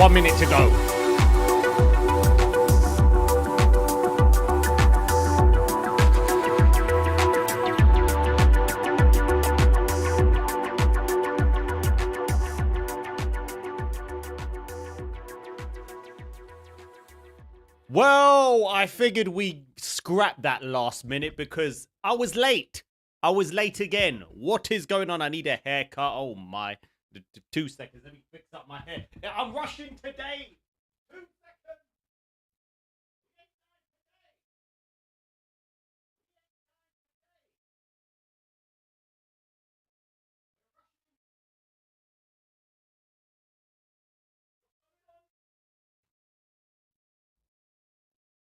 1 minute to go. Well, I figured we scrapped that last minute because I was late. I was late again. What is going on? I need a haircut. Oh my. 2 seconds. Let me fix up my hair. I'm rushing today. 2 seconds.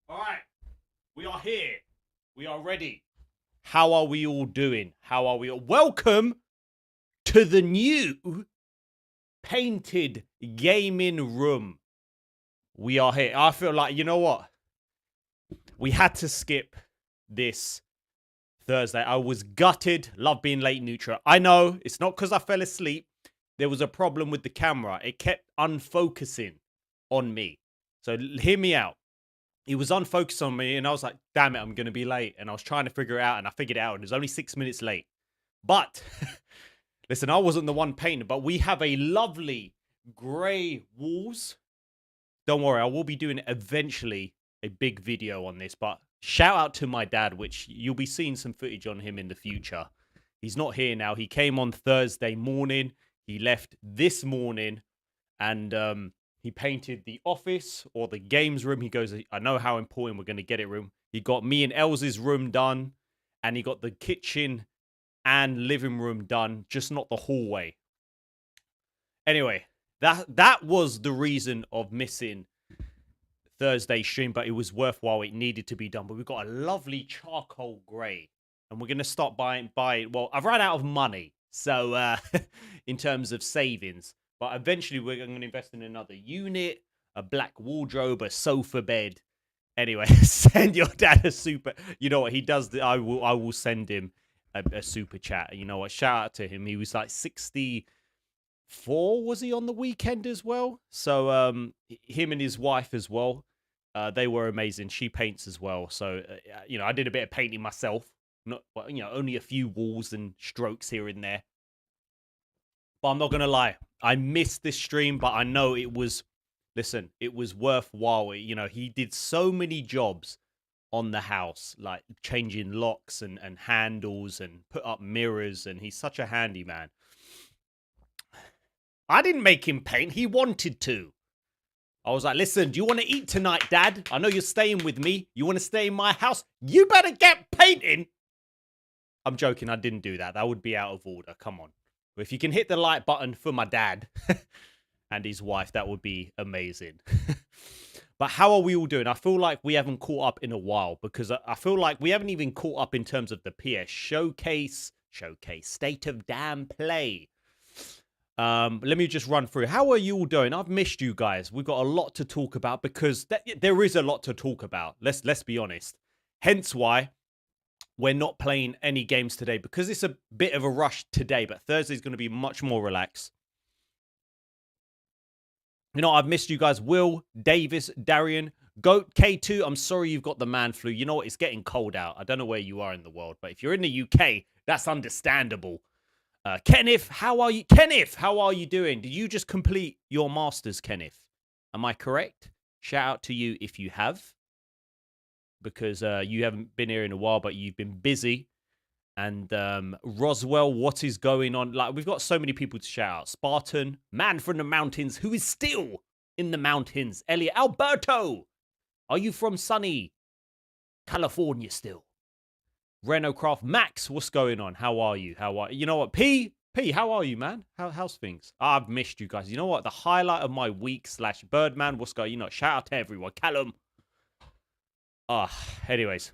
All right. We are here. We are ready. How are we all doing? How are we all? Welcome to the new painted gaming room. We are here. I feel like, you know what? We had to skip this Thursday. I was gutted. Love being late, Nutra. I know it's not because I fell asleep. There was a problem with the camera. It kept unfocusing on me. So hear me out. It was unfocused on me, and I was like, damn it, I'm going to be late. And I was trying to figure it out, and I figured it out, and it was only 6 minutes late. But, listen, I wasn't the one painting, but we have a lovely grey walls. Don't worry, I will be doing eventually a big video on this, but shout out to my dad, which you'll be seeing some footage on him in the future. He's not here now. He came on Thursday morning. He left this morning, and he painted the office or the games room. He goes, I know how important we're going to get it room. He got me and Elsa's room done, and he got the kitchen and living room done, just not the hallway. Anyway, that was the reason of missing Thursday stream, but it was worthwhile. It needed to be done. But we've got a lovely charcoal grey, and we're going to start buying. Well, I've run out of money, so in terms of savings. But eventually, we're going to invest in another unit, a black wardrobe, a sofa bed. Anyway, send your dad a super. You know what he does? I will send him a super chat. You know what? Shout out to him. He was like 64. Was he on the weekend as well? So him and his wife as well. They were amazing. She paints as well. So you know, I did a bit of painting myself. Not, you know, only a few walls and strokes here and there. But I'm not going to lie. I missed this stream, but I know it was, listen, it was worthwhile. You know, he did so many jobs on the house, like changing locks and handles and put up mirrors. And he's such a handyman. I didn't make him paint. He wanted to. I was like, listen, do you want to eat tonight, Dad? I know you're staying with me. You want to stay in my house? You better get painting. I'm joking. I didn't do that. That would be out of order. Come on. If you can hit the like button for my dad and his wife, that would be amazing. But how are we all doing? I feel like we haven't caught up in a while because I feel like we haven't even caught up in terms of the PS showcase, state of damn play. Let me just run through. How are you all doing? I've missed you guys. We've got a lot to talk about because there is a lot to talk about. Let's be honest. Hence why we're not playing any games today because it's a bit of a rush today, but Thursday's going to be much more relaxed. You know, I've missed you guys. Will, Davis, Darian, Goat, K2. I'm sorry you've got the man flu. You know what? It's getting cold out. I don't know where you are in the world, but if you're in the UK, that's understandable. Kenneth, how are you? Kenneth, how are you doing? Did you just complete your masters, Kenneth? Am I correct? Shout out to you if you have. Because you haven't been here in a while, but you've been busy. And Roswell, what is going on? Like, we've got so many people to shout out. Spartan, man from the mountains, who is still in the mountains. Elliot, Alberto, are you from sunny California still? Renault Craft, Max, what's going on? How are you? You know what? P, how are you, man? How's things? I've missed you guys. You know what? The highlight of my week / Birdman, what's going on? You know, shout out to everyone. Callum. Anyways.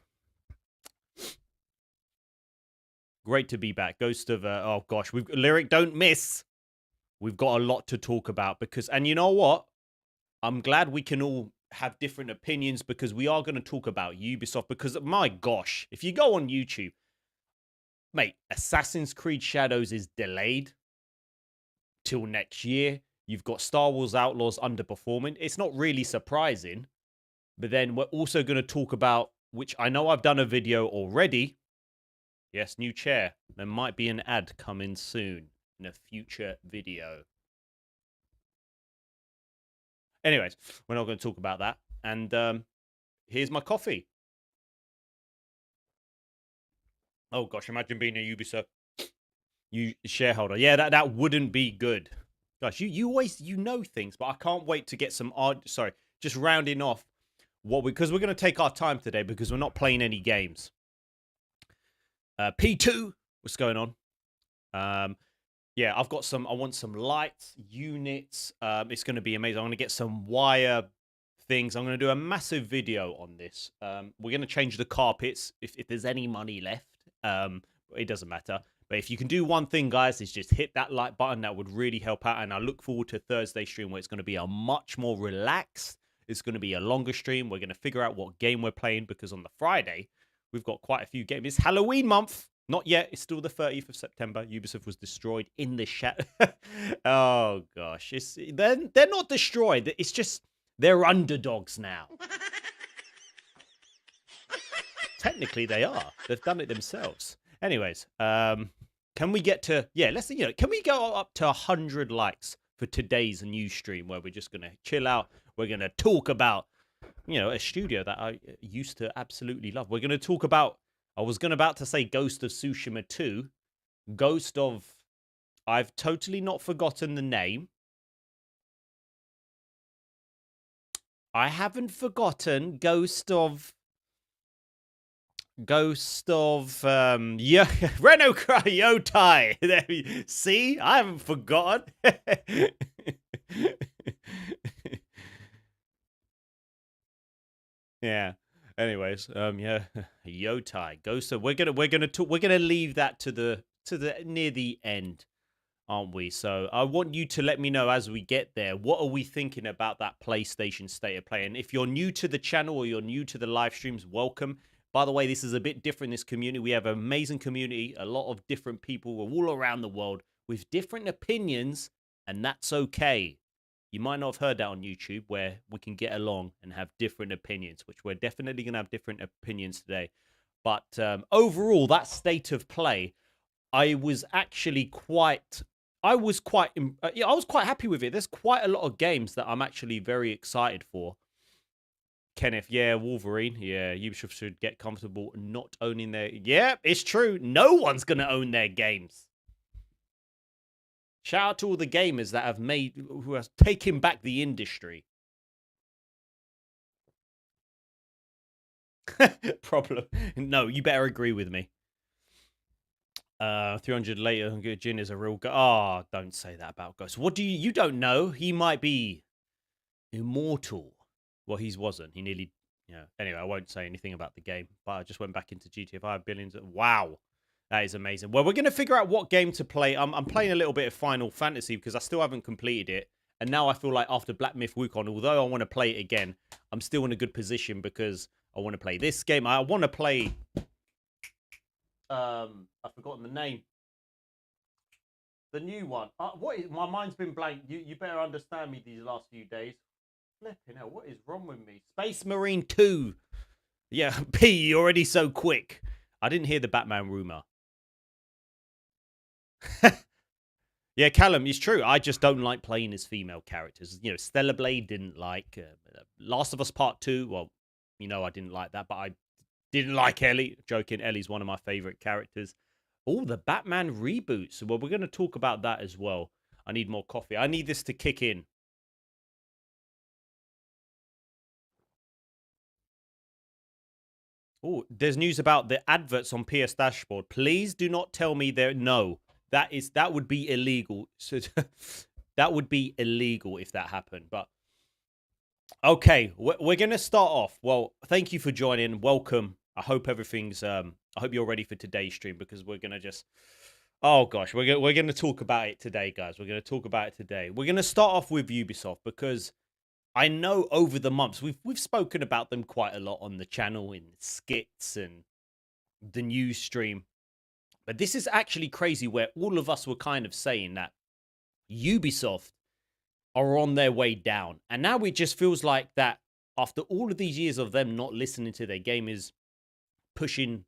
Great to be back. Ghost of, oh gosh, Lyric, don't miss. We've got a lot to talk about because, and you know what? I'm glad we can all have different opinions because we are going to talk about Ubisoft because, my gosh, if you go on YouTube, mate, Assassin's Creed Shadows is delayed till next year. You've got Star Wars Outlaws underperforming. It's not really surprising. But then we're also going to talk about, which I know I've done a video already. Yes, new chair. There might be an ad coming soon in a future video. Anyways, we're not going to talk about that. And here's my coffee. Oh gosh, imagine being a Ubisoft shareholder. Yeah, that wouldn't be good. Gosh, you always know things, but I can't wait to get some sorry, just rounding off because we're going to take our time today because we're not playing any games. P2, what's going on? Yeah, I want some lights, units. It's going to be amazing. I'm going to get some wire things. I'm going to do a massive video on this. We're going to change the carpets if there's any money left. It doesn't matter. But if you can do one thing, guys, is just hit that like button. That would really help out. And I look forward to Thursday stream where it's going to be a much more relaxed. It's going to be a longer stream. We're going to figure out what game we're playing because on the Friday, we've got quite a few games. It's Halloween month. Not yet. It's still the 30th of September. Ubisoft was destroyed in the shadow. Oh, gosh. They're not destroyed. It's just they're underdogs now. Technically, they are. They've done it themselves. Anyways, can we get to... Yeah, can we go up to 100 likes for today's new stream where we're just going to chill out? We're going to talk about, a studio that I used to absolutely love. We're going to talk about... I was about to say Ghost of Tsushima 2. I've totally not forgotten the name. I haven't forgotten Ghost of Renault Cry Yotei. See? I haven't forgotten. Yeah. Anyways, Yotei, Ghost of... We're gonna leave that to the near the end, aren't we? So I want you to let me know as we get there. What are we thinking about that PlayStation State of Play? And if you're new to the channel or you're new to the live streams, welcome. By the way, this is a bit different, this community. We have an amazing community, a lot of different people all around the world with different opinions, and that's okay. You might not have heard that on YouTube, where we can get along and have different opinions, which we're definitely going to have different opinions today. But overall, that state of play, I was quite happy with it. There's quite a lot of games that I'm actually very excited for. Kenneth, yeah, Wolverine. Yeah, Ubisoft should get comfortable not owning their... Yeah, it's true. No one's going to own their games. Shout out to all the gamers that who have taken back the industry. Problem. No, you better agree with me. 300 later, Jin is a real guy. Oh, don't say that about Ghost. What do you don't know? He might be immortal. Well, he wasn't. He nearly... Anyway, I won't say anything about the game, but I just went back into GTA 5 billions. Wow. That is amazing. Well, we're going to figure out what game to play. I'm playing a little bit of Final Fantasy because I still haven't completed it. And now I feel like after Black Myth Wukong, although I want to play it again, I'm still in a good position because I want to play this game. I want to play... I've forgotten the name. The new one. My mind's been blank. You better understand me these last few days. Flipping hell, what is wrong with me? Space Marine 2. Yeah, P, you're already so quick. I didn't hear the Batman rumor. Yeah, Callum, it's true. I just don't like playing as female characters. Stellar Blade didn't like. Last of Us Part 2, well, I didn't like that, but I didn't like Ellie. Joking, Ellie's one of my favorite characters. Oh, the Batman reboot. So, well, we're going to talk about that as well. I need more coffee. I need this to kick in. Oh, there's news about the adverts on PS Dashboard. Please do not tell me no. That would be illegal. So that would be illegal if that happened. But okay, we're gonna start off. Well, thank you for joining. Welcome. I hope everything's. I hope you're ready for today's stream because we're gonna just. Oh gosh, we're gonna talk about it today, guys. We're gonna talk about it today. We're gonna start off with Ubisoft because I know over the months we've spoken about them quite a lot on the channel in skits and the news stream. But this is actually crazy where all of us were kind of saying that Ubisoft are on their way down. And now it just feels like that after all of these years of them not listening to their gamers, pushing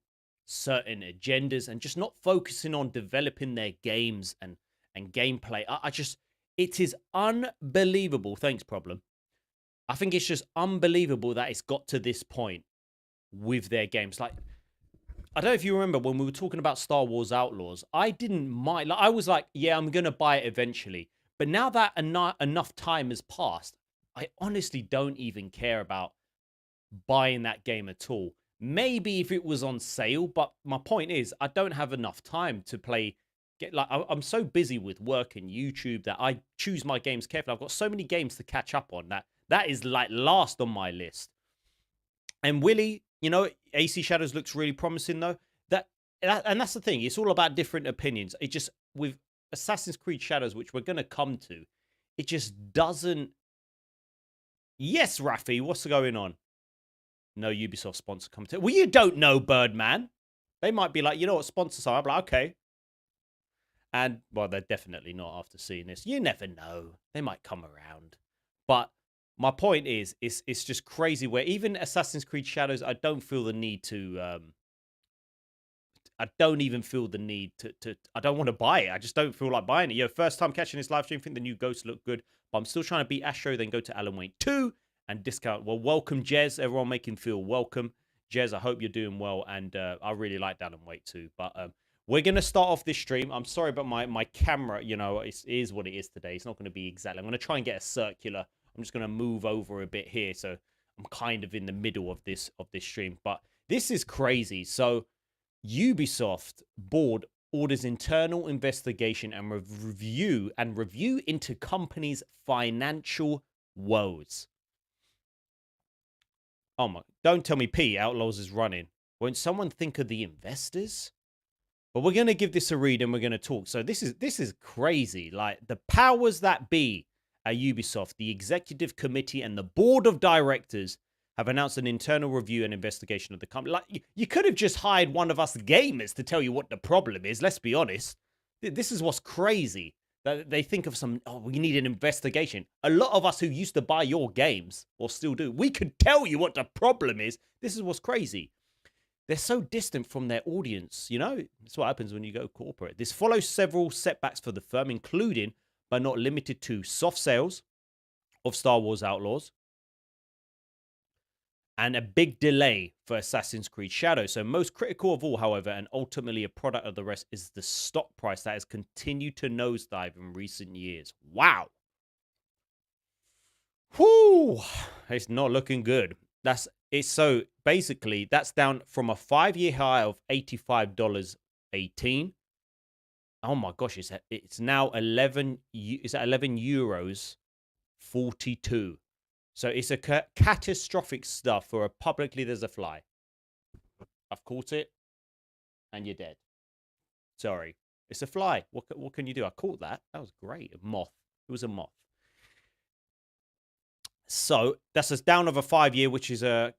certain agendas and just not focusing on developing their games and gameplay. I just, it is unbelievable. Thanks, Problem. I think it's just unbelievable that it's got to this point with their games. Like, I don't know if you remember when we were talking about Star Wars Outlaws, I didn't mind. Like, I was like, yeah, I'm going to buy it eventually. But now that enough time has passed, I honestly don't even care about buying that game at all. Maybe if it was on sale, but my point is, I don't have enough time to play. I'm so busy with work and YouTube that I choose my games carefully. I've got so many games to catch up on that is like last on my list. And Willie, you know, AC Shadows looks really promising though. And that's the thing. It's all about different opinions. It just, with Assassin's Creed Shadows, which we're gonna come to, it just doesn't. Yes, Rafi, what's going on? No Ubisoft sponsor coming to. Well, you don't know, Birdman. They might be like, you know what, sponsor some. I'm like, okay. And, well, they're definitely not after seeing this. You never know. They might come around. But my point is, it's just crazy where even Assassin's Creed Shadows, I don't feel the need to... I don't even feel the need to... I don't want to buy it. I just don't feel like buying it. Yo, first time catching this live stream, think the new Ghosts look good. But I'm still trying to beat Astro, then go to Alan Wake 2 and discount. Well, welcome, Jez. Everyone making feel welcome. Jez, I hope you're doing well. And I really like Alan Wake 2. But we're going to start off this stream. I'm sorry, but my camera, you know, it is what it is today. It's not going to be exactly. I'm going to try and get a circular. I'm just going to move over a bit here. So I'm kind of in the middle of this stream. But this is crazy. So Ubisoft board orders internal investigation and review into company's financial woes. Oh my, don't tell me P Outlaws is running. Won't someone think of the investors? But we're going to give this a read and we're going to talk. So this is crazy. Like, the powers that be at Ubisoft, the executive committee and the board of directors have announced an internal review and investigation of the company. Like, you could have just hired one of us gamers to tell you what the problem is. Let's be honest. This is what's crazy. That they think of some, oh, we need an investigation. A lot of us who used to buy your games, or still do, we could tell you what the problem is. This is what's crazy. They're so distant from their audience, you know? That's what happens when you go corporate. This follows several setbacks for the firm, including, but not limited to, soft sales of Star Wars Outlaws, and a big delay for Assassin's Creed Shadows. So most critical of all, however, and ultimately a product of the rest, is the stock price that has continued to nosedive in recent years. Wow. Whoo. It's not looking good. So basically, that's down from a 5-year high of $85.18. Oh my gosh, it's now 11 euros 42. So it's a catastrophic stuff for a publicly, there's a fly. I've caught it and you're dead. Sorry. It's a fly. What can you do? I caught that. That was great. A moth. It was a moth. So that's a down of a 5-year, which is of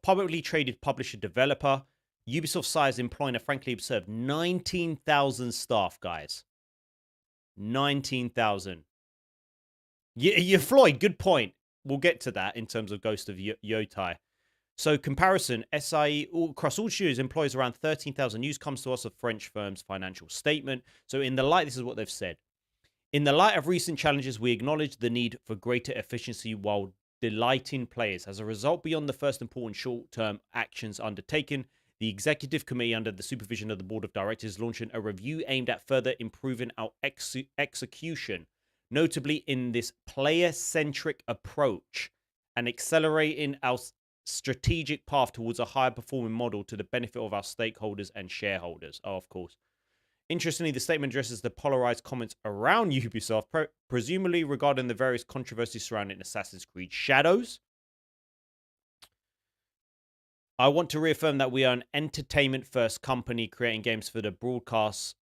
publicly traded publisher developer. Ubisoft size employing a frankly absurd 19,000 staff, guys. 19,000. Yeah, Floyd, good point. We'll get to that in terms of Ghost of Yotei. So comparison, SIE across all studios employs around 13,000. News comes to us of French firm's financial statement. So in the light, this is what they've said. In the light of recent challenges, we acknowledge the need for greater efficiency while delighting players. As a result, beyond the first important short-term actions undertaken, the executive committee, under the supervision of the board of directors, is launching a review aimed at further improving our execution, notably in this player-centric approach and accelerating our strategic path towards a higher performing model to the benefit of our stakeholders and shareholders. Oh, of course. Interestingly, the statement addresses the polarized comments around Ubisoft, presumably regarding the various controversies surrounding Assassin's Creed Shadows. I want to reaffirm that we are an entertainment-first company creating games for the broadest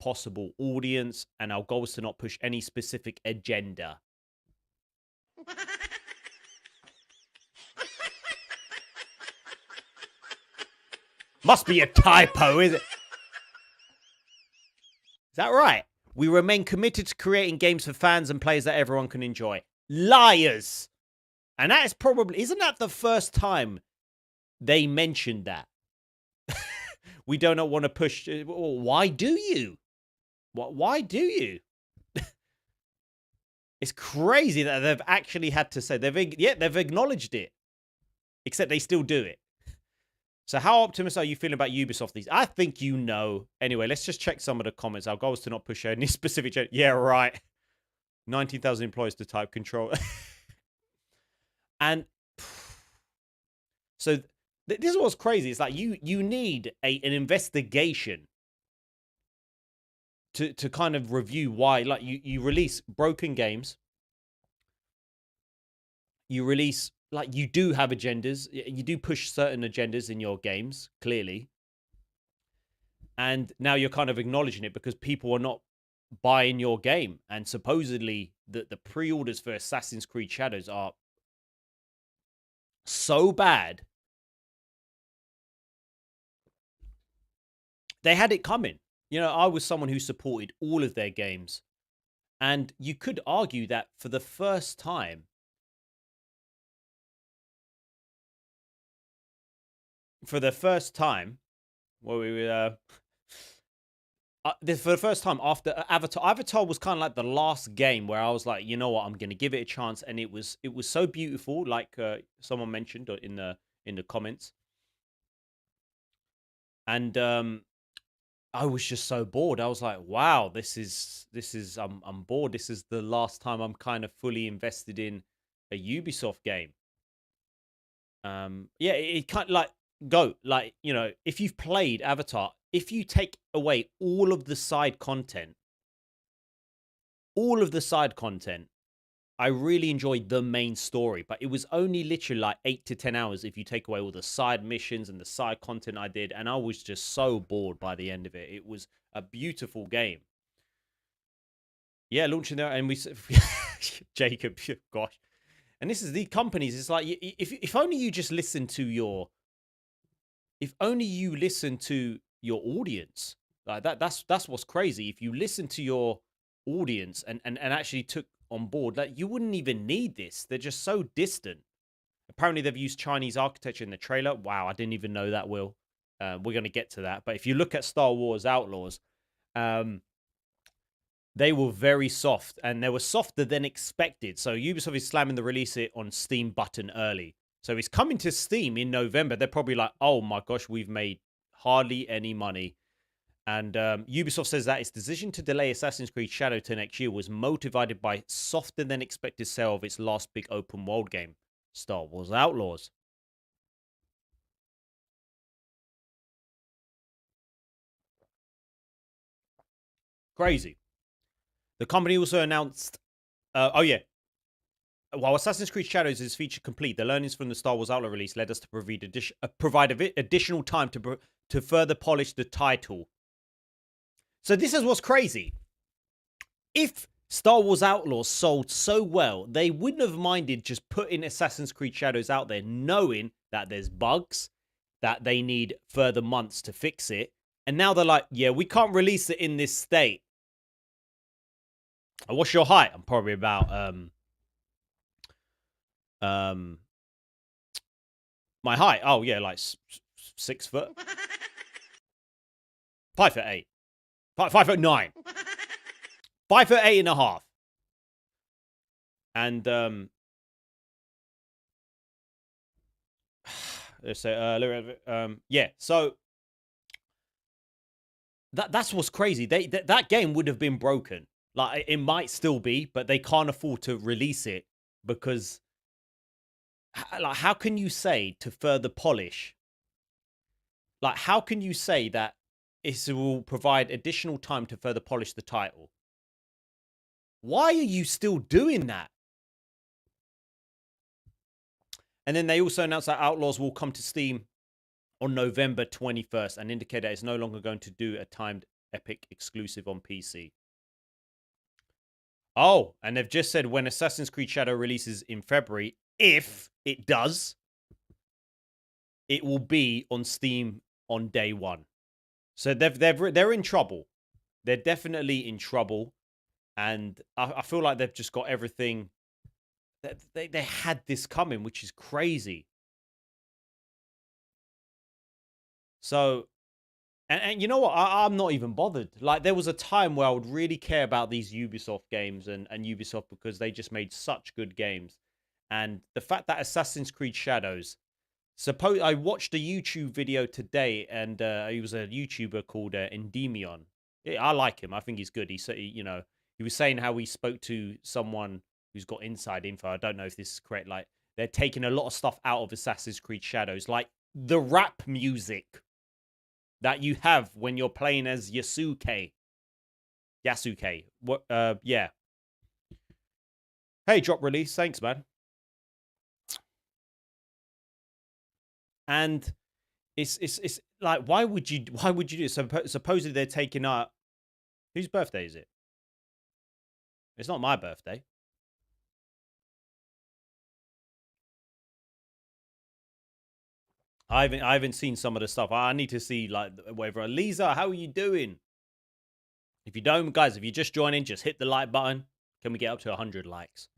possible audience, and our goal is to not push any specific agenda. Must be a typo, is it? Is that right? We remain committed to creating games for fans and players that everyone can enjoy. Liars! And that is probably... Isn't that the first time they mentioned that? We do not want to push... Why do you? Why do you? It's crazy that they've actually had to say... They've acknowledged it. Except they still do it. So how optimistic are you feeling about Ubisoft these? I think you know. Anyway, let's just check some of the comments. Our goal is to not push any specific... Yeah, right. 19,000 employees to type control. And so this is what's crazy. It's like you need an investigation to kind of review why. Like you release broken games. You release... Like, you do have agendas. You do push certain agendas in your games, clearly. And now you're kind of acknowledging it because people are not buying your game. And supposedly, the pre-orders for Assassin's Creed Shadows are so bad. They had it coming. You know, I was someone who supported all of their games. And you could argue that for the first time, for the first time after Avatar was kind of like the last game where I was like, you know what, I'm gonna give it a chance. And it was so beautiful, like someone mentioned in the comments. And I was just so bored. I was like, wow, this is I'm bored. This is the last time I'm kind of fully invested in a Ubisoft game. Yeah, it kind of like, you know, if you've played Avatar, if you take away all of the side content, I really enjoyed the main story, but it was only literally like 8 to 10 hours if you take away all the side missions and the side content I did, and I was just so bored by the end of it. It was a beautiful game. Yeah, launching there, and we... Jacob, gosh. And this is the companies, it's like, if only you just listen to your... If only you listen to your audience. Like that's what's crazy. If you listen to your audience and actually took on board, like, you wouldn't even need this. They're just so distant. Apparently they've used Chinese architecture in the trailer. Wow, I didn't even know that, Will. We're going to get to that. But if you look at Star Wars Outlaws, they were very soft, and they were softer than expected. So Ubisoft is slamming the release it on Steam button early. So it's coming to Steam in November. They're probably like, oh my gosh, we've made hardly any money. And Ubisoft says that its decision to delay Assassin's Creed Shadow to next year was motivated by softer than expected sale of its last big open world game, Star Wars Outlaws. Crazy. The company also announced... oh yeah, while Assassin's Creed Shadows is feature complete, the learnings from the Star Wars Outlaw release led us to provide additional time to further polish the title. So this is what's crazy. If Star Wars Outlaws sold so well, they wouldn't have minded just putting Assassin's Creed Shadows out there, knowing that there's bugs, that they need further months to fix it. And now they're like, yeah, we can't release it in this state. What's your height? I'm probably about... my height, oh yeah, like 6 foot, 5'8", 5'9", 5'8.5", and let's say yeah. So that's what's crazy. That game would have been broken. Like, it might still be, but they can't afford to release it because... Like, how can you say to further polish? Like, how can you say that it will provide additional time to further polish the title? Why are you still doing that? And then they also announced that Outlaws will come to Steam on November 21st and indicate that it's no longer going to do a timed Epic exclusive on PC. Oh, and they've just said when Assassin's Creed Shadow releases in February, if it does, it will be on Steam on day one. So they're in trouble. They're definitely in trouble, and I feel like they've just got everything. They had this coming, which is crazy. So, and you know what? I'm not even bothered. Like, there was a time where I would really care about these Ubisoft games and Ubisoft because they just made such good games. And the fact that Assassin's Creed Shadows, suppose I watched a YouTube video today, and he was a YouTuber called Endymion. I like him. I think he's good. He said, he was saying how he spoke to someone who's got inside info. I don't know if this is correct. Like, they're taking a lot of stuff out of Assassin's Creed Shadows, like the rap music that you have when you're playing as Yasuke. What? Yeah. Hey, drop release. Thanks, man. And it's like, why would you do it? Supposedly they're taking out. Whose birthday is it? It's not my birthday. I haven't seen some of the stuff. I need to see, like, whatever. Lisa, how are you doing? If you don't, guys, if you're just joining, just hit the like button. Can we get up to 100 likes?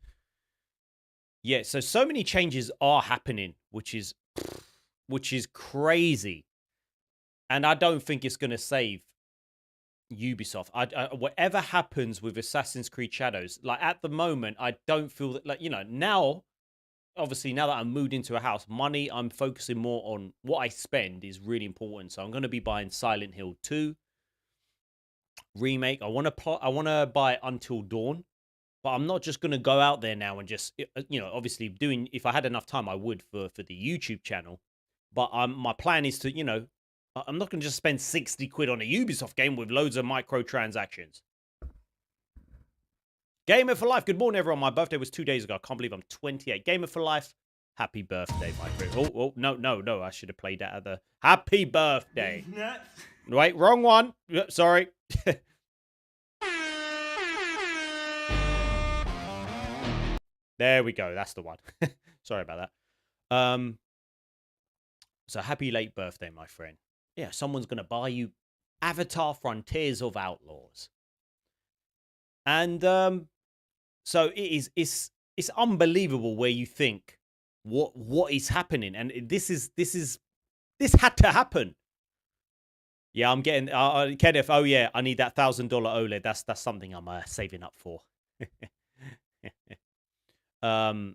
Yeah, so many changes are happening, which is crazy. And I don't think it's going to save Ubisoft. Whatever happens with Assassin's Creed Shadows, like, at the moment, I don't feel that, like, now, obviously, now that I'm moved into a house, money, I'm focusing more on what I spend is really important. So I'm going to be buying Silent Hill 2 remake. I want to buy Until Dawn, but I'm not just going to go out there now and just, obviously doing, if I had enough time, I would for the YouTube channel. But my plan is to, I'm not going to just spend 60 quid on a Ubisoft game with loads of microtransactions. Gamer for Life. Good morning, everyone. My birthday was 2 days ago. I can't believe I'm 28. Gamer for Life. Happy birthday, my friend. Oh, no. I should have played that at the happy birthday. Wait, wrong one. Sorry. There we go. That's the one. Sorry about that. So happy late birthday, my friend. Yeah, someone's going to buy you Avatar Frontiers of Outlaws. And so it's unbelievable where you think what is happening, and this had to happen. Yeah, I'm getting Kenneth. Oh yeah, I need that $1,000 OLED. That's something I'm saving up for. But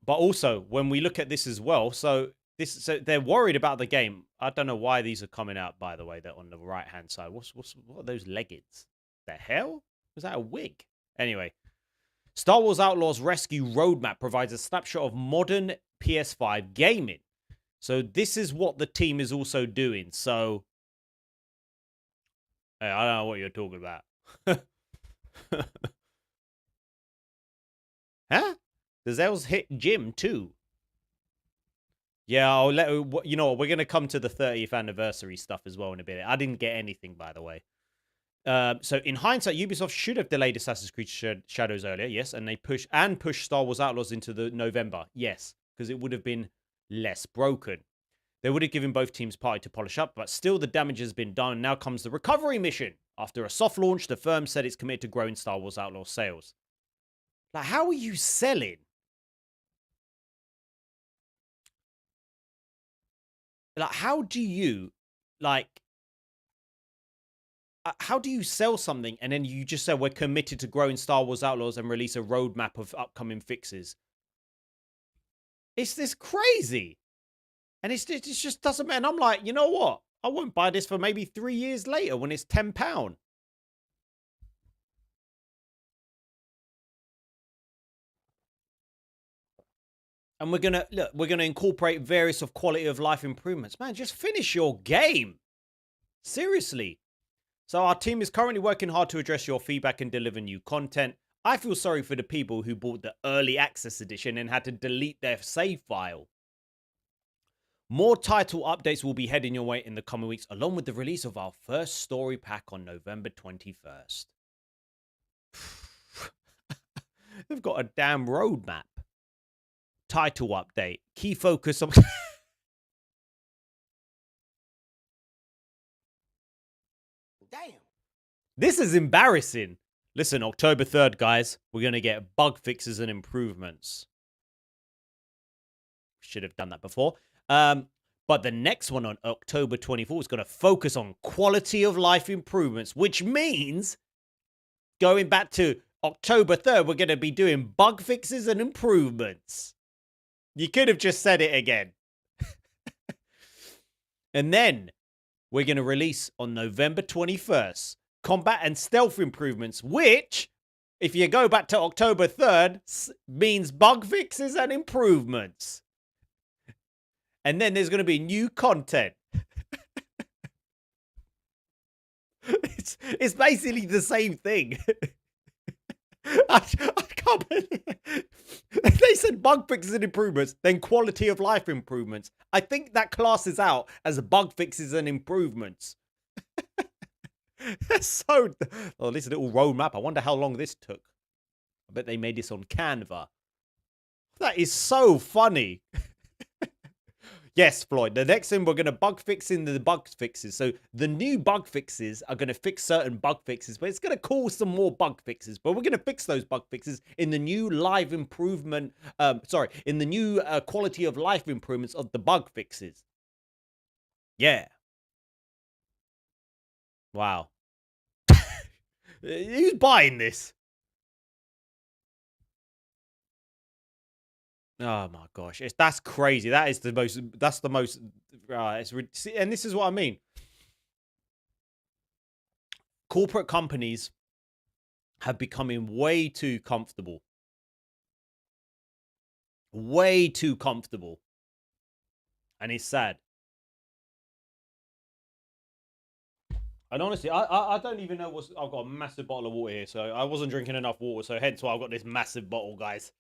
also when we look at this as well, so they're worried about the game. I don't know why these are coming out. By the way, they're on the right hand side. What are those leggings? The hell was that a wig? Anyway. Star Wars Outlaws Rescue Roadmap provides a snapshot of modern PS5 gaming. So this is what the team is also doing. So, hey, I don't know what you're talking about. Huh? The Zels hit Jim too. Yeah, I'll let you know what, we're going to come to the 30th anniversary stuff as well in a bit. I didn't get anything, by the way. So in hindsight, Ubisoft should have delayed Assassin's Creed Shadows earlier, yes, and they pushed Star Wars Outlaws into the November, yes, because it would have been less broken. They would have given both teams party to polish up, but still the damage has been done. Now comes the recovery mission. After a soft launch, the firm said it's committed to growing Star Wars Outlaws sales. Like, how are you selling? Like, how do you, like, how do you sell something and then you just say we're committed to growing Star Wars Outlaws and release a roadmap of upcoming fixes? It's this crazy. And it just doesn't matter. And I'm like, you know what? I won't buy this for maybe 3 years later when it's £10. And we're gonna incorporate various of quality of life improvements. Man, just finish your game. Seriously. So our team is currently working hard to address your feedback and deliver new content. I feel sorry for the people who bought the early access edition and had to delete their save file. More title updates will be heading your way in the coming weeks, along with the release of our first story pack on November 21st. They've got a damn roadmap. Title update. Key focus on... Damn. This is embarrassing. Listen, October 3rd, guys, we're going to get bug fixes and improvements. Should have done that before. But the next one on October 24th is going to focus on quality of life improvements, which means going back to October 3rd, we're going to be doing bug fixes and improvements. You could have just said it again. And then we're going to release on November 21st combat and stealth improvements, which, if you go back to October 3rd, means bug fixes and improvements. And then there's going to be new content. It's basically the same thing. I can't believe it. They said bug fixes and improvements, then quality of life improvements. I think that classes out as bug fixes and improvements. So, oh, this little roadmap. I wonder how long this took. I bet they made this on Canva. That is so funny. Yes, Floyd. The next thing, we're going to bug fix in the bug fixes. So the new bug fixes are going to fix certain bug fixes, but it's going to cause some more bug fixes. But we're going to fix those bug fixes in the new live improvement. In the new quality of life improvements of the bug fixes. Yeah. Wow. Who's buying this? Oh my gosh, that's crazy. That's the most. And this is what I mean. Corporate companies have becoming way too comfortable. Way too comfortable. And it's sad. And honestly, I don't even know what's. I've got a massive bottle of water here, so I wasn't drinking enough water, so hence why I've got this massive bottle, guys.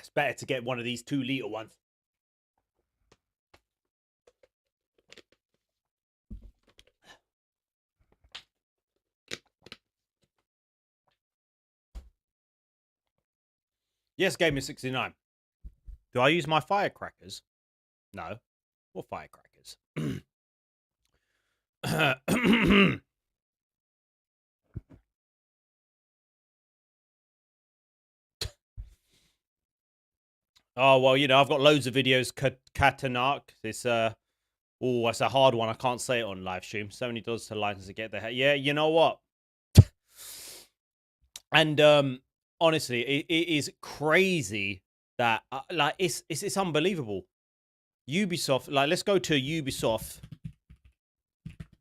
It's better to get one of these 2-liter ones. Yes, Gamer 69. Do I use my firecrackers? No. What firecrackers? Oh, well, you know, I've got loads of videos. Katanak. It's oh, that's a hard one. I can't say it on live stream. $70 to license to get the yeah, you know what? And honestly, it is crazy that like it's unbelievable. Ubisoft, like, let's go to Ubisoft.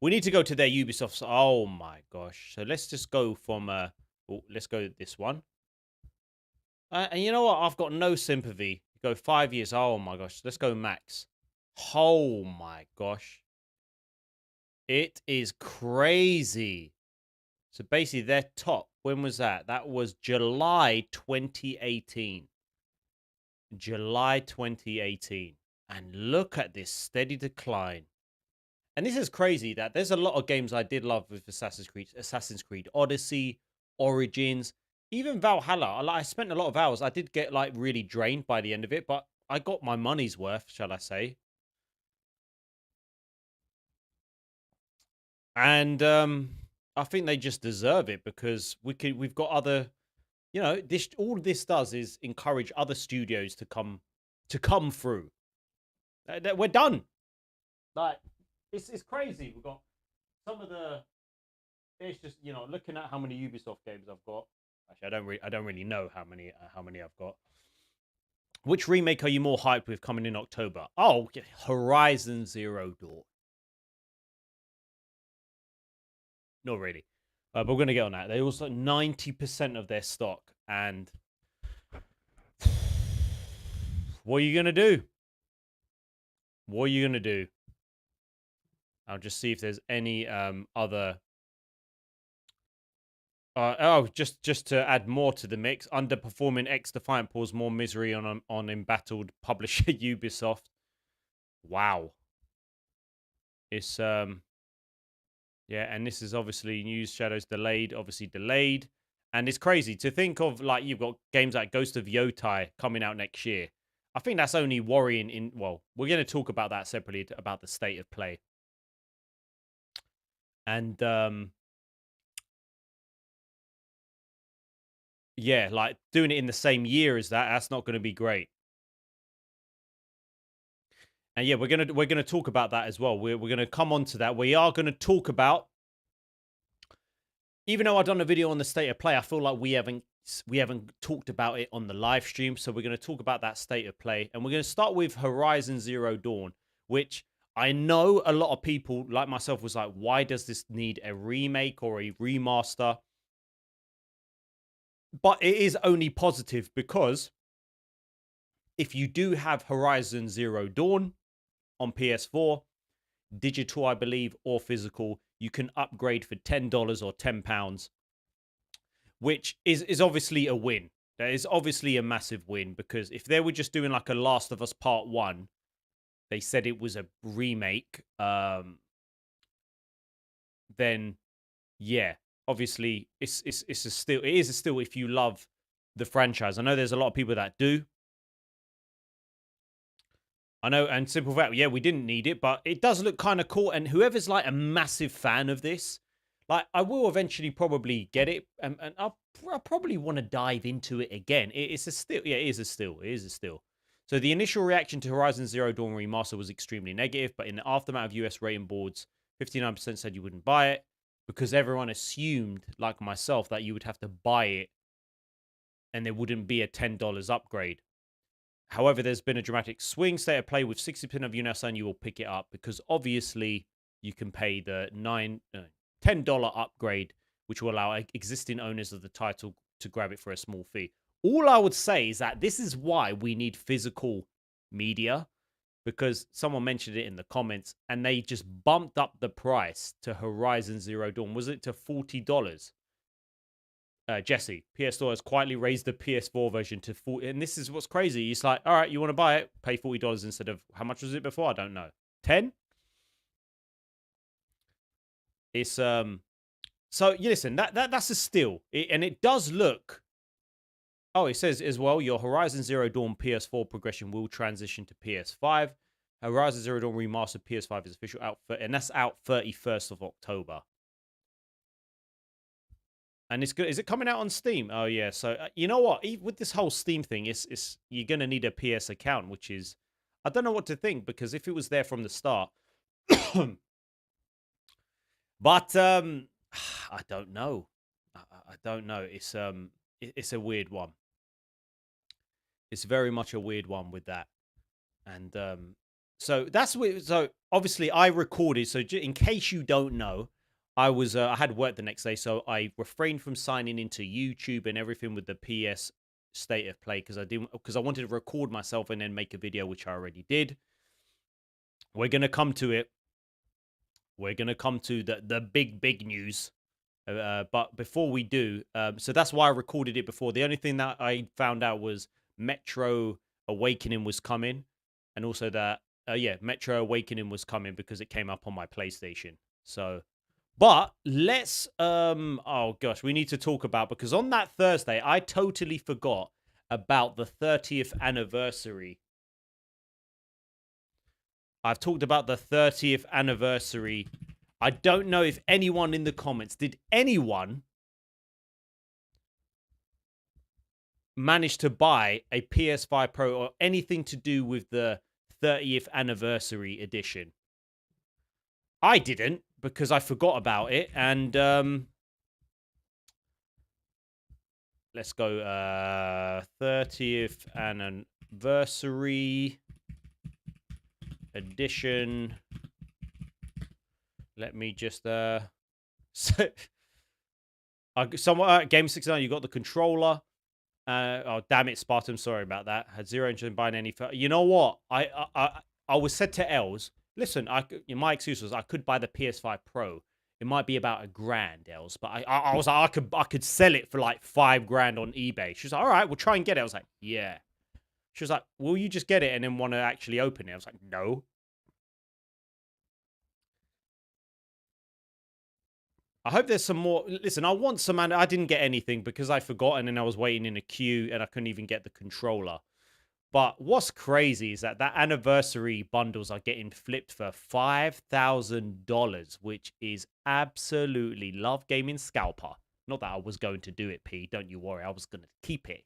We need to go to their Ubisoft. Oh my gosh. So let's just go from let's go this one. And you know what? I've got no sympathy. Go 5 years. Oh my gosh. Let's go max. Oh my gosh. It is crazy. So basically their top, when was that? That was July 2018. July 2018. And look at this steady decline. And this is crazy that there's a lot of games I did love with Assassin's Creed Odyssey, Origins, even Valhalla. I spent a lot of hours. I did get like really drained by the end of it, but I got my money's worth, shall I say. And I think they just deserve it because we've got other, you know, all this does is encourage other studios to come through. We're done. Like, it's crazy. We've got some of the. It's just, you know, looking at how many Ubisoft games I've got. Actually, I don't really know how many I've got. Which remake are you more hyped with coming in October? Oh, Horizon Zero Dawn. Not really, but we're gonna get on that. They also 90% of their stock, and what are you gonna do? What are you gonna do? I'll just see if there's any other. Just to add more to the mix, underperforming X Defiant pours more misery on embattled publisher Ubisoft. Wow. It's yeah, and this is obviously News Shadows delayed, and it's crazy to think of, like, you've got games like Ghost of Yotei coming out next year. I think that's only worrying in, well, we're going to talk about that separately, about the state of play. And yeah, like doing it in the same year as that's not going to be great. And yeah, we're gonna talk about that as well. We're gonna come on to that. We are gonna talk about, even though I've done a video on the state of play, I feel like we haven't talked about it on the live stream. So we're gonna talk about that state of play, and we're gonna start with Horizon Zero Dawn, which I know a lot of people like myself was like, why does this need a remake or a remaster? But it is only positive, because if you do have Horizon Zero Dawn on PS4, digital, I believe, or physical, you can upgrade for $10 or £10, which is obviously a win. That is obviously a massive win, because if they were just doing like a Last of Us Part 1, they said it was a remake, then yeah, obviously it is still if you love the franchise. I know there's a lot of people that do. I know, and simple fact, yeah, we didn't need it, but it does look kind of cool. And whoever's like a massive fan of this, like, I will eventually probably get it, and I'll probably want to dive into it again. It's a still, yeah, it is a still, it is a still. So the initial reaction to Horizon Zero Dawn Remaster was extremely negative, but in the aftermath of US rating boards, 59% said you wouldn't buy it, because everyone assumed, like myself, that you would have to buy it and there wouldn't be a $10 upgrade. However, there's been a dramatic swing state of play, with 60% of you now saying you will pick it up, because obviously you can pay the $10 upgrade, which will allow existing owners of the title to grab it for a small fee. All I would say is that this is why we need physical media, because someone mentioned it in the comments, and they just bumped up the price to Horizon Zero Dawn. Was it to $40? Jesse, PS Store has quietly raised the PS4 version to 40, and this is what's crazy. It's like, all right, you want to buy it, pay $40 instead of, how much was it before? I don't know, 10. It's so you listen, that's a steal, and it does look. Oh, it says as well, your Horizon Zero Dawn PS4 progression will transition to PS5. Horizon Zero Dawn Remastered PS5 is official out, and that's out 31st of October. And it's good. Is it coming out on Steam? Oh yeah. So you know what? With this whole Steam thing, it's you're gonna need a PS account, which is, I don't know what to think, because if it was there from the start, but I don't know. I don't know. It's a weird one. It's very much a weird one with that, and so that's weird. So obviously I recorded. So in case you don't know, I had work the next day, so I refrained from signing into YouTube and everything with the PS state of play, because I wanted to record myself and then make a video, which I already did. We're gonna come to it. We're gonna come to the big news. But before we do, so that's why I recorded it before. The only thing that I found out was Metro Awakening was coming, and also that Metro Awakening was coming, because it came up on my PlayStation. So. But let's, oh gosh, we need to talk about, because on that Thursday, I totally forgot about the 30th anniversary. I've talked about the 30th anniversary. I don't know if anyone in the comments, did anyone manage to buy a PS5 Pro or anything to do with the 30th anniversary edition? I didn't, because I forgot about it, and let's go 30th anniversary edition. Let me just Game 69, you got the controller. Oh damn it, Spartan, sorry about that. Had zero interest in buying any. You know what? I was said to Els, listen, my excuse was I could buy the PS5 Pro. It might be about $1,000, Els, but I was like, I could sell it for like $5,000 on eBay. She was like, all right, we'll try and get it. I was like, yeah. She was like, will you just get it and then want to actually open it? I was like, no. I hope there's some more. Listen, I want some, and I didn't get anything because I forgot, and then I was waiting in a queue and I couldn't even get the controller. But what's crazy is that anniversary bundles are getting flipped for $5,000, which is absolutely love gaming scalper. Not that I was going to do it, P. Don't you worry. I was going to keep it.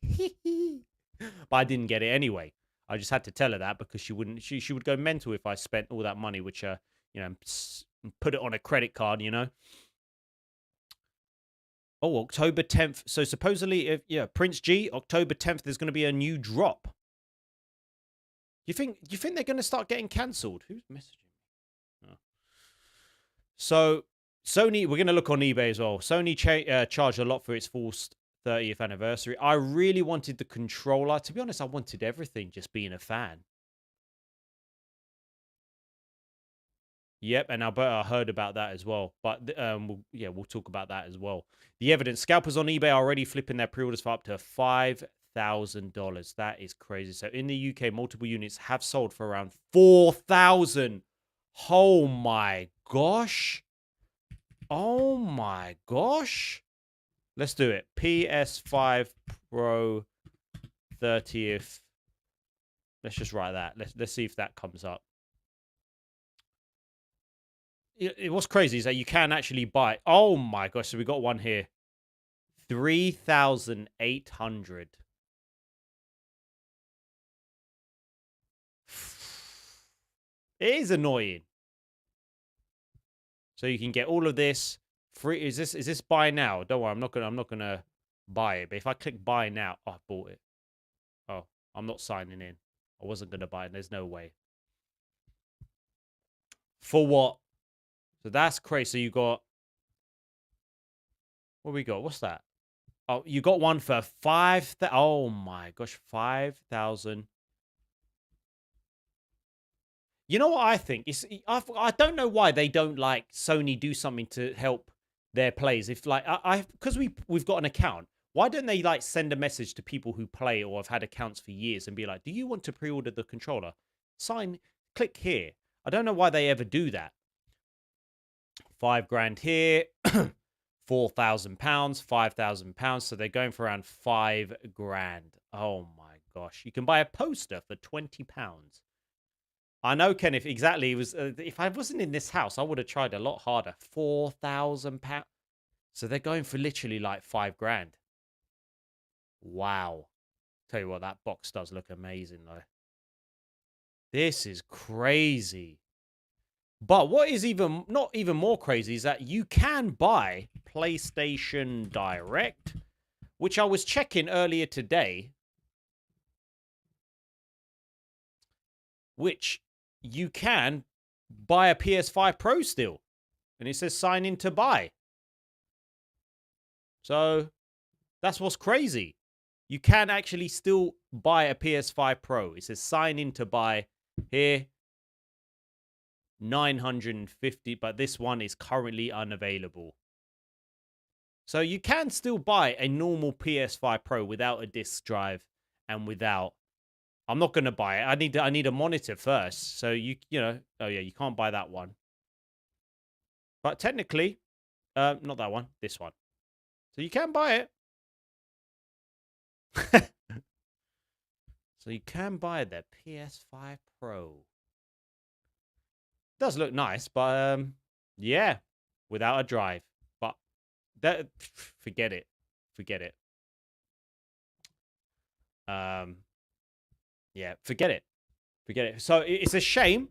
But I didn't get it anyway. I just had to tell her that because she wouldn't. She would go mental if I spent all that money, which put it on a credit card. Oh, October 10th. So supposedly, Prince G, October 10th, there's going to be a new drop. You think they're going to start getting cancelled? Who's messaging me? Oh. So Sony, we're going to look on eBay as well. Sony charged a lot for its forced 30th anniversary. I really wanted the controller. To be honest, I wanted everything, just being a fan. Yep, and Alberta heard about that as well. But we'll talk about that as well. The evidence: scalpers on eBay are already flipping their pre-orders for up to $5,000. That is crazy. So in the UK, multiple units have sold for around 4,000. Oh my gosh! Oh my gosh! Let's do it. PS5 Pro 30th. Let's just write that. Let's see if that comes up. What's crazy is that you can actually buy. Oh my gosh! So we got one here. 3,800. It is annoying. So you can get all of this free. Is this buy now? Don't worry, I'm not gonna buy it. But if I click buy now, I bought it. Oh, I'm not signing in. I wasn't gonna buy it. There's no way. For what? So that's crazy. So you got. What we got? What's that? Oh, you got one for 5,000. Oh my gosh, 5,000. You know what I think? I don't know why they don't like Sony do something to help their players. If like because we've got an account, why don't they like send a message to people who play or have had accounts for years and be like, do you want to pre-order the controller? Click here. I don't know why they ever do that. $5,000 here. £4,000, £5,000. So they're going for around $5,000. Oh my gosh. You can buy a poster for £20. I know, Kenneth, exactly. It was if I wasn't in this house, I would have tried a lot harder. £4,000. So they're going for literally like $5,000. Wow. Tell you what, that box does look amazing though. This is crazy. But what is not even more crazy is that you can buy PlayStation Direct, which I was checking earlier today, which you can buy a PS5 Pro still. And it says sign in to buy. So that's what's crazy. You can actually still buy a PS5 Pro. It says sign in to buy here. 950, but this one is currently unavailable. So you can still buy a normal PS5 Pro without a disc drive and without. I'm not going to buy it. I need a monitor first. So you know, oh yeah, you can't buy that one. But technically, not that one, this one. So you can buy it. So you can buy the PS5 Pro. Does look nice, but yeah, without a drive. But that forget it. Yeah, forget it. So it's a shame.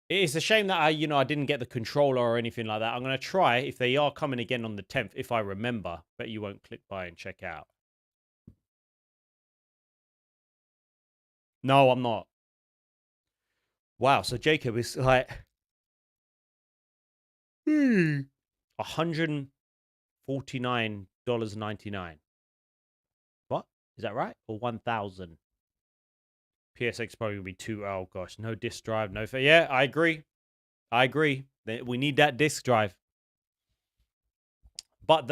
It's a shame that I didn't get the controller or anything like that. I'm gonna try if they are coming again on the 10th, if I remember. Bet you won't click buy and check out. No, I'm not. Wow, so Jacob is like $149.99. What? Is that right? Or 1,000? PSX probably would be too. Oh gosh, no disc drive, no. Yeah, I agree. We need that disc drive. But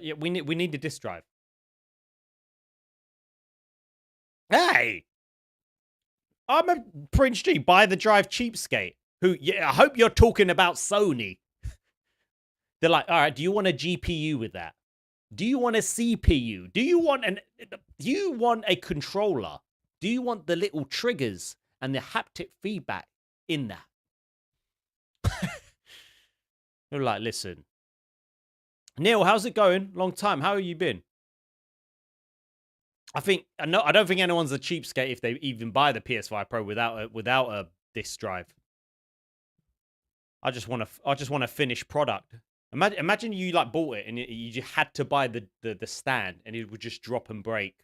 yeah, we need the disc drive. Hey, I'm a Prince G. Buy the drive cheapskate. I hope you're talking about Sony. They're like, all right, do you want a GPU with that? Do you want a CPU? Do you want a controller? Do you want the little triggers and the haptic feedback in that? They're like, listen, Neil, how's it going? Long time. How have you been? I don't think anyone's a cheapskate if they even buy the PS5 Pro without a disk drive. I just want a finished product. Imagine you like bought it and you just had to buy the stand and it would just drop and break.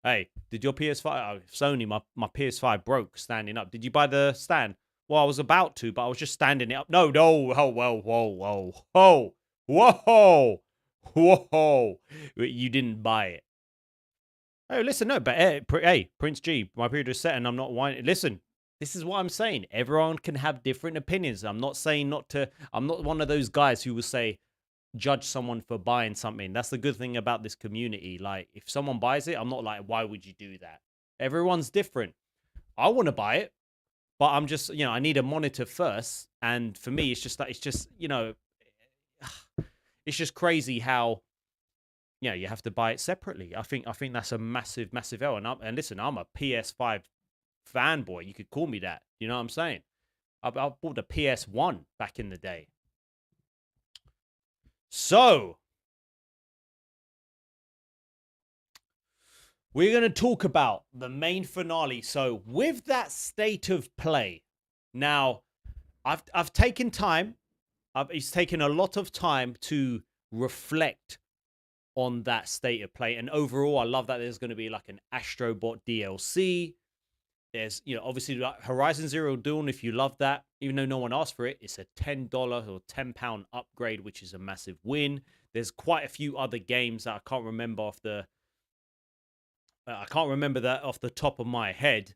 Hey, did your PS5? Oh, Sony, my PS5 broke standing up. Did you buy the stand? Well, I was about to, but I was just standing it up. No. Oh, whoa. You didn't buy it. Oh, listen, no, but hey, Prince G, my period is set and I'm not whining. Listen, this is what I'm saying. Everyone can have different opinions. I'm not saying I'm not one of those guys who will say, judge someone for buying something. That's the good thing about this community. Like, if someone buys it, I'm not like, why would you do that? Everyone's different. I want to buy it, but I'm just, I need a monitor first. And for me, it's just, it's just crazy how, you have to buy it separately. I think that's a massive, massive L. And listen, I'm a PS5 fanboy. You could call me that. You know what I'm saying? I bought the PS1 back in the day. So, we're going to talk about the main finale. So, with that state of play, now, I've taken time. It's taken a lot of time to reflect on that state of play. And overall, I love that there's going to be like an Astrobot DLC. There's, obviously like Horizon Zero Dawn. If you love that, even though no one asked for it, it's a $10 or £10 upgrade, which is a massive win. There's quite a few other games that I can't remember off the top of my head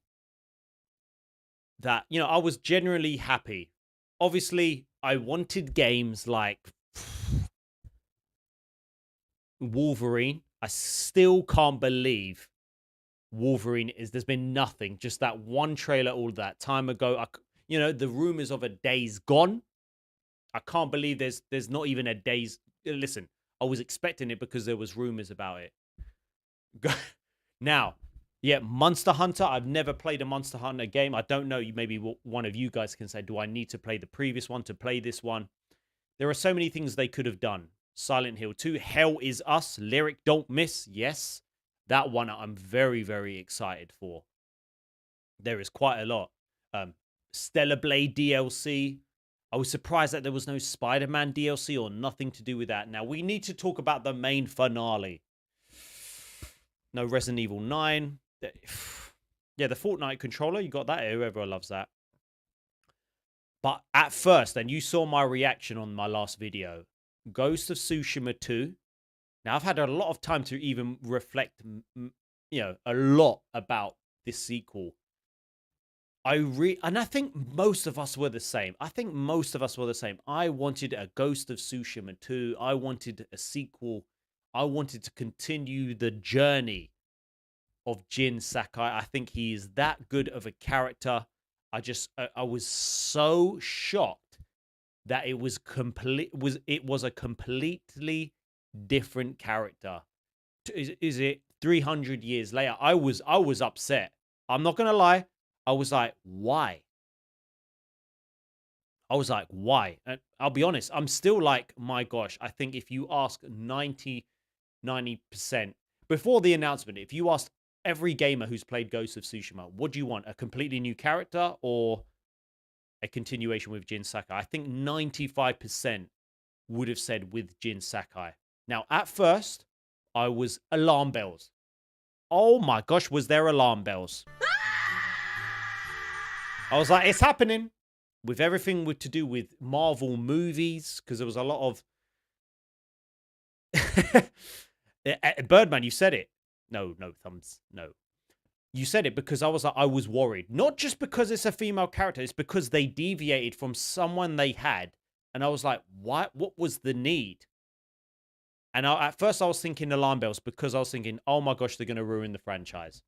that, I was generally happy. Obviously, I wanted games like Wolverine. I still can't believe Wolverine there's been nothing, just that one trailer all that time ago. The rumors of a Days Gone. I can't believe there's not even a Days. Listen, I was expecting it because there was rumors about it. Now, yeah, Monster Hunter. I've never played a Monster Hunter game. I don't know. Maybe one of you guys can say, do I need to play the previous one to play this one? There are so many things they could have done. Silent Hill 2, Hell Is Us, Lyric Don't Miss, yes. That one I'm very, very excited for. There is quite a lot. Stellar Blade DLC. I was surprised that there was no Spider-Man DLC or nothing to do with that. Now, we need to talk about the main finale. No Resident Evil 9. Yeah, the Fortnite controller, you got that. Whoever loves that. But at first, and you saw my reaction on my last video, Ghost of Tsushima 2. Now, I've had a lot of time to even reflect, a lot about this sequel. And I think most of us were the same. I wanted a Ghost of Tsushima 2. I wanted a sequel. I wanted to continue the journey of Jin Sakai. I think he is that good of a character. I was so shocked that it was a completely different character. Is it 300 years later? I was upset. I'm not gonna lie. I was like, why? And I'll be honest, I'm still like, my gosh, I think if you ask 90% before the announcement, if you asked every gamer who's played Ghost of Tsushima, what do you want? A completely new character or a continuation with Jin Sakai? I think 95% would have said with Jin Sakai. Now, at first, I was alarm bells. Oh my gosh, was there alarm bells? I was like, it's happening. With everything to do with Marvel movies, because there was a lot of... Birdman, you said it. No, thumbs, no. You said it because I was worried. Not just because it's a female character, it's because they deviated from someone they had. And I was like, what was the need? And at first I was thinking alarm bells because I was thinking, oh my gosh, they're going to ruin the franchise.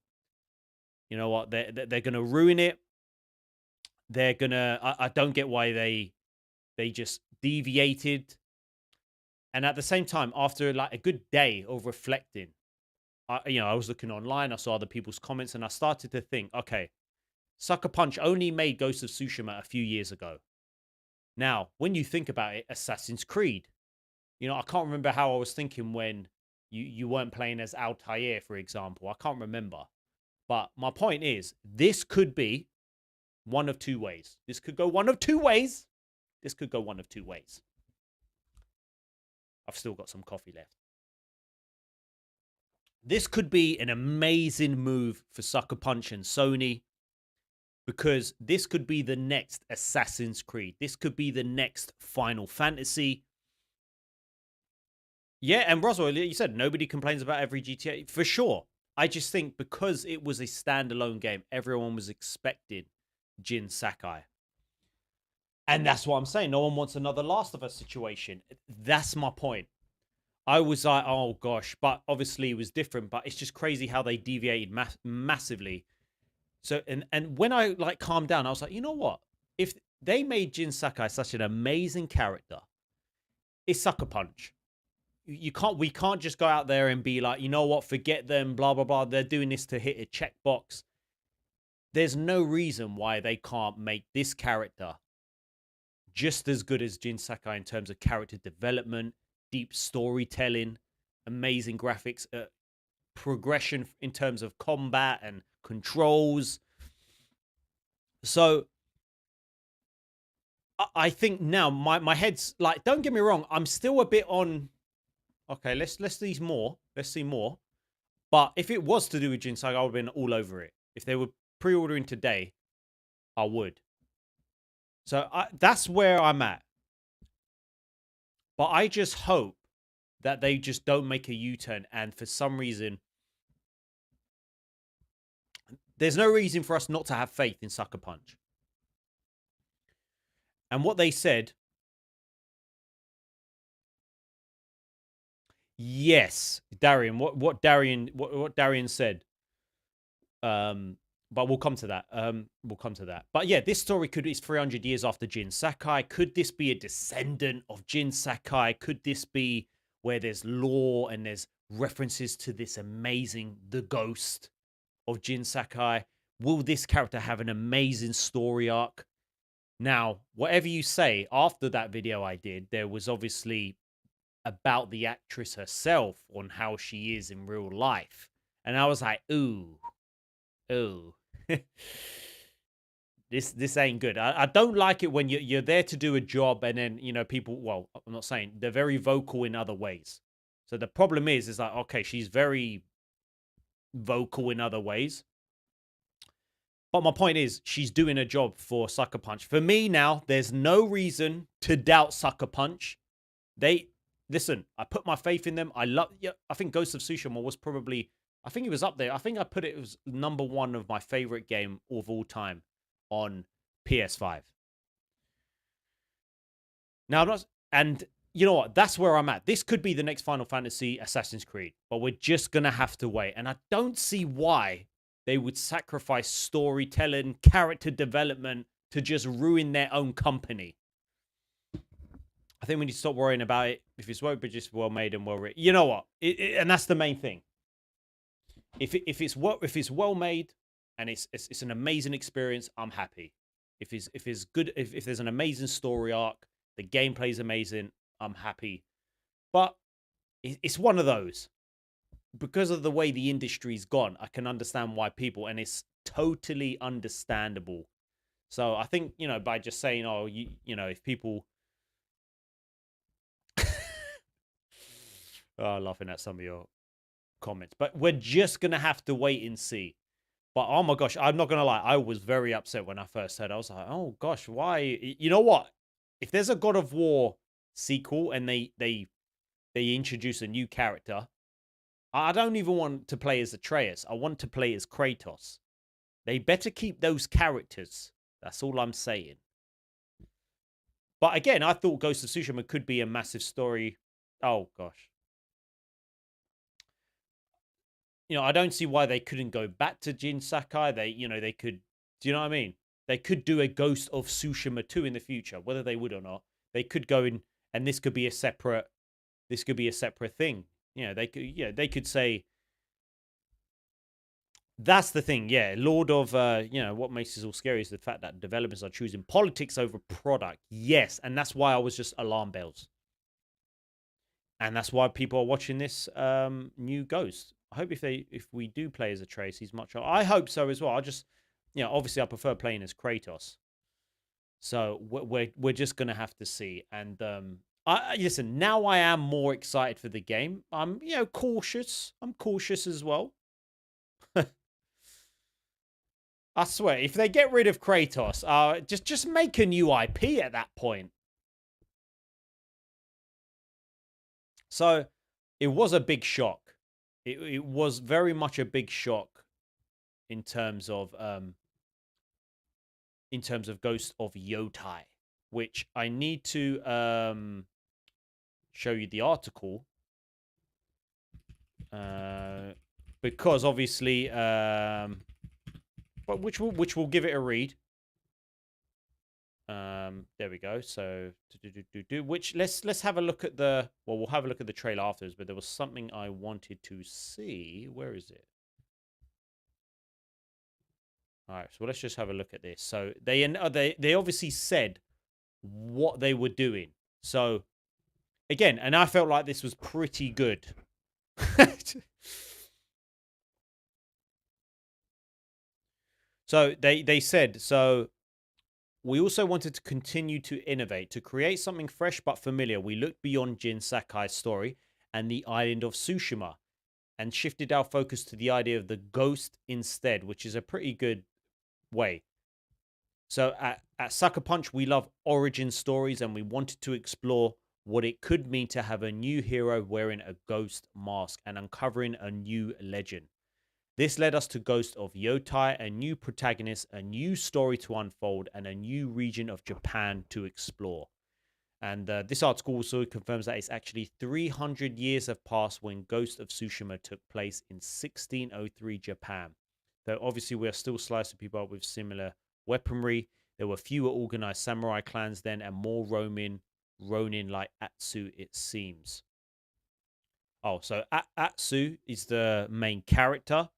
You know what? They're going to ruin it. They're going to... I don't get why they just deviated. And at the same time, after like a good day of reflecting, I was looking online, I saw other people's comments, and I started to think, okay, Sucker Punch only made Ghost of Tsushima a few years ago. Now, when you think about it, Assassin's Creed, I can't remember how I was thinking when you weren't playing as Altair, for example. I can't remember. But my point is, this could be one of two ways. This could go one of two ways. This could go one of two ways. I've still got some coffee left. This could be an amazing move for Sucker Punch and Sony, because this could be the next Assassin's Creed. This could be the next Final Fantasy. Yeah, and Roswell, you said nobody complains about every GTA. For sure. I just think because it was a standalone game, everyone was expecting Jin Sakai. And that's what I'm saying. No one wants another Last of Us situation. That's my point. I was like, oh gosh, but obviously it was different. But it's just crazy how they deviated massively. So, and when I like calmed down, I was like, you know what? If they made Jin Sakai such an amazing character, it's Sucker Punch. We can't just go out there and be like, you know what? Forget them. Blah blah blah. They're doing this to hit a checkbox. There's no reason why they can't make this character just as good as Jin Sakai in terms of character development, deep storytelling, amazing graphics, progression in terms of combat and controls. So I think now my head's like, don't get me wrong, I'm still a bit on, okay, let's see more. Let's see more. But if it was to do with Jin Sakai, I would have been all over it. If they were pre-ordering today, I would. So that's where I'm at. But I just hope that they just don't make a U-turn, and for some reason, there's no reason for us not to have faith in Sucker Punch. And what they said, yes, Darian, what Darian said. But we'll come to that. We'll come to that. But yeah, this story is 300 years after Jin Sakai. Could this be a descendant of Jin Sakai? Could this be where there's lore and there's references to this amazing the ghost of Jin Sakai? Will this character have an amazing story arc? Now, whatever you say, after that video I did, there was obviously about the actress herself on how she is in real life. And I was like, ooh. This ain't good. I don't like it when you're there to do a job and then, people, well, I'm not saying, they're very vocal in other ways. So the problem is like, okay, she's very vocal in other ways. But my point is, she's doing a job for Sucker Punch. For me now, there's no reason to doubt Sucker Punch. Listen, I put my faith in them. I think Ghost of Tsushima was probably, I think it was up there. I think I put it was number one of my favorite game of all time on PS5. Now, and you know what? That's where I'm at. This could be the next Final Fantasy Assassin's Creed, but we're just going to have to wait. And I don't see why they would sacrifice storytelling, character development to just ruin their own company. I think we need to stop worrying about it. If it's well made and well written, you know what? And that's the main thing. If it's well made and it's an amazing experience, I'm happy. If it's good, if there's an amazing story arc, the gameplay's amazing, I'm happy. But it's one of those. Because of the way the industry's gone, I can understand why people, and it's totally understandable. So I think, by just saying, oh, if people laughing at some of your comments, but we're just gonna have to wait and see. But oh my gosh, I'm not gonna lie, I was very upset when I first heard. I was like, oh gosh, why? You know what? If there's a God of War sequel and they introduce a new character, I don't even want to play as Atreus. I want to play as Kratos. They better keep those characters. That's all I'm saying. But again, I thought Ghost of Tsushima could be a massive story. Oh gosh. I don't see why they couldn't go back to Jin Sakai. They could, do you know what I mean? They could do a Ghost of Tsushima 2 in the future, whether they would or not. They could go in, and this could be a separate this could be a separate thing. You know, they could say. That's the thing, yeah. Lord of, what makes this all scary is the fact that developers are choosing politics over product. Yes, and that's why I was just alarm bells. And that's why people are watching this new Ghost. I hope if we do play as a Trace, he's much. I hope so as well. I just, obviously I prefer playing as Kratos. So we're just gonna have to see. And listen, now I am more excited for the game. I'm cautious. I'm cautious as well. I swear, if they get rid of Kratos, just make a new IP at that point. So, it was a big shock. It was very much a big shock in terms of Ghost of Yotei, which I need to show you the article because obviously but which will give it a read. There we go. So which let's have a look at we'll have a look at the trailer afterwards, but there was something I wanted to see. Where is it? All right, so let's just have a look at this. So they obviously said what they were doing. So again, and I felt like this was pretty good. So they said, so we also wanted to continue to innovate, to create something fresh but familiar. We looked beyond Jin Sakai's story and the island of Tsushima and shifted our focus to the idea of the ghost instead, which is a pretty good way. So at Sucker Punch, we love origin stories and we wanted to explore what it could mean to have a new hero wearing a ghost mask and uncovering a new legend. This led us to Ghost of Yotei, a new protagonist, a new story to unfold, and a new region of Japan to explore. And this article also confirms that it's actually 300 years have passed when Ghost of Tsushima took place in 1603 Japan. Though obviously we are still slicing people up with similar weaponry. There were fewer organized samurai clans then and more Ronin like Atsu, it seems. Oh, so Atsu is the main character.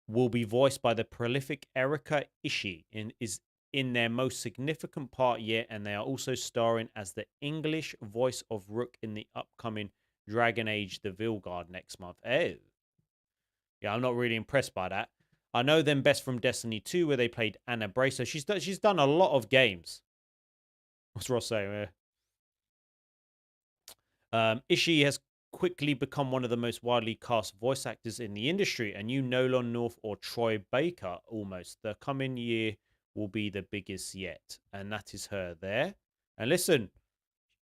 Will be voiced by the prolific Erika Ishii and is in their most significant part yet, and they are also starring as the English voice of Rook in the upcoming Dragon Age The Vilgard next month. Oh. Yeah, I'm not really impressed by that. I know them best from Destiny 2 where they played Anna Bray, so she's done a lot of games. What's Ross saying? Ishii has quickly become one of the most widely cast voice actors in the industry, a new Nolan North or Troy Baker almost. The coming year will be the biggest yet, and that is her there. And listen,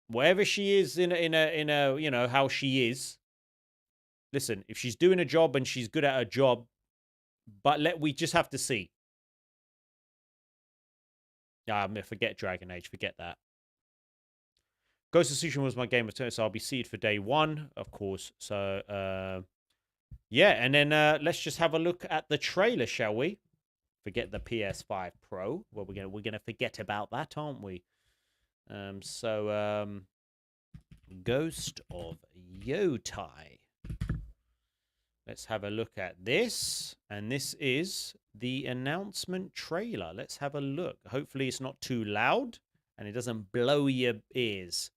wherever she is in a how she is, listen, if she's doing a job and she's good at her job, but we just have to see. Forget Dragon Age, forget that. Ghost of Tsushima was my game of turn, so I'll be seated for day one, of course. So, yeah, and then let's just have a look at the trailer, shall we? Forget the PS5 Pro. Well, we're gonna forget about that, aren't we? Ghost of Yotei. Let's have a look at this, and this is the announcement trailer. Let's have a look. Hopefully, it's not too loud and it doesn't blow your ears.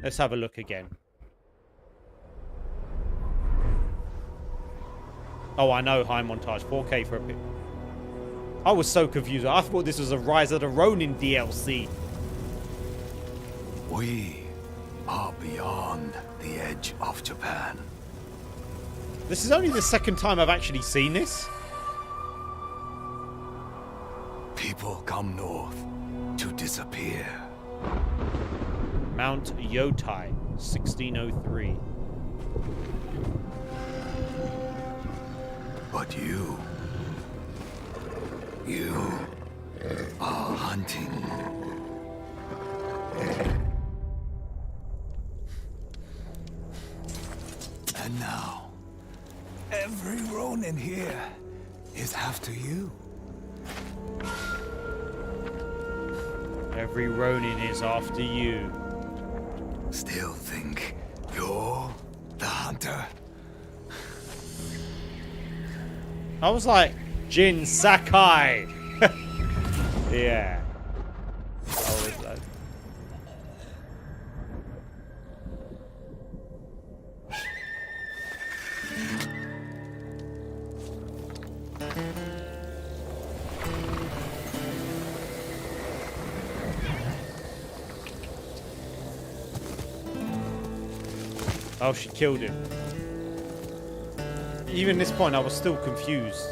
Let's have a look again. Oh, I know, high montage, 4K for a bit. I was so confused. I thought this was a Rise of the Ronin DLC. We are beyond the edge of Japan. This is only the second time I've actually seen this. People come north to disappear. Mount Yotei, 1603. But you are hunting. And now, every Ronin here is after you. Every Ronin is after you. Still think you're the hunter? I was like, Jin Sakai. Yeah. I was like... Oh, she killed him. Even this point, I was still confused.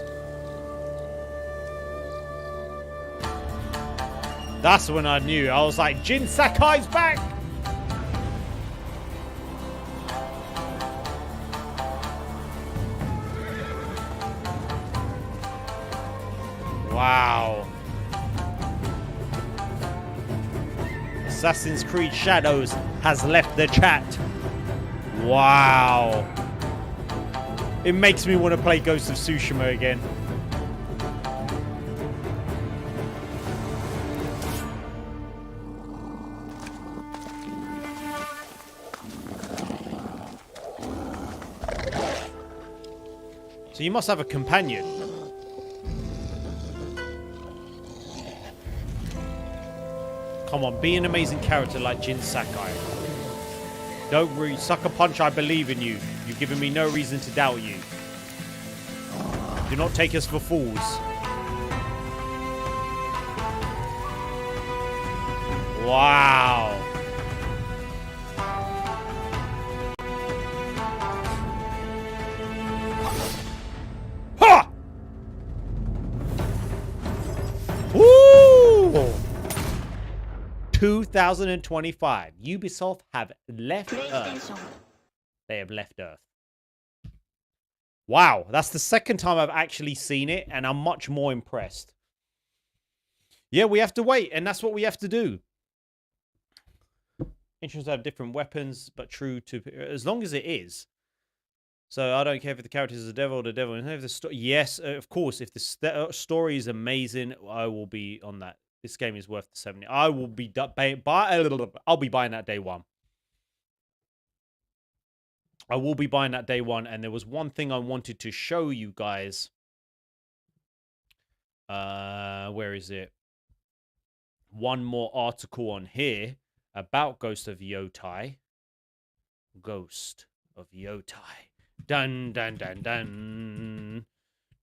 That's when I knew. I was like, Jin Sakai's back! Wow. Assassin's Creed Shadows has left the chat. Wow. It makes me want to play Ghost of Tsushima again. So you must have a companion. Come on, be an amazing character like Jin Sakai. Don't worry, Sucker Punch, I believe in you. You've given me no reason to doubt you. Do not take us for fools. Wow. Ha! Woo! 2025. Ubisoft have left Earth. They have left Earth. Wow, that's the second time I've actually seen it, and I'm much more impressed. Yeah, we have to wait, and that's what we have to do. Interesting to have different weapons, but true to... As long as it is. So I don't care if the character is the devil or the devil. If the yes, of course, if the story is amazing, I will be on that. This game is worth the 70. I will be... I'll be buying that day one. I will be buying that day one, and there was one thing I wanted to show you guys. Where is it? One more article on here about Ghost of Yotei. Ghost of Yotei. Dun dun dun dun.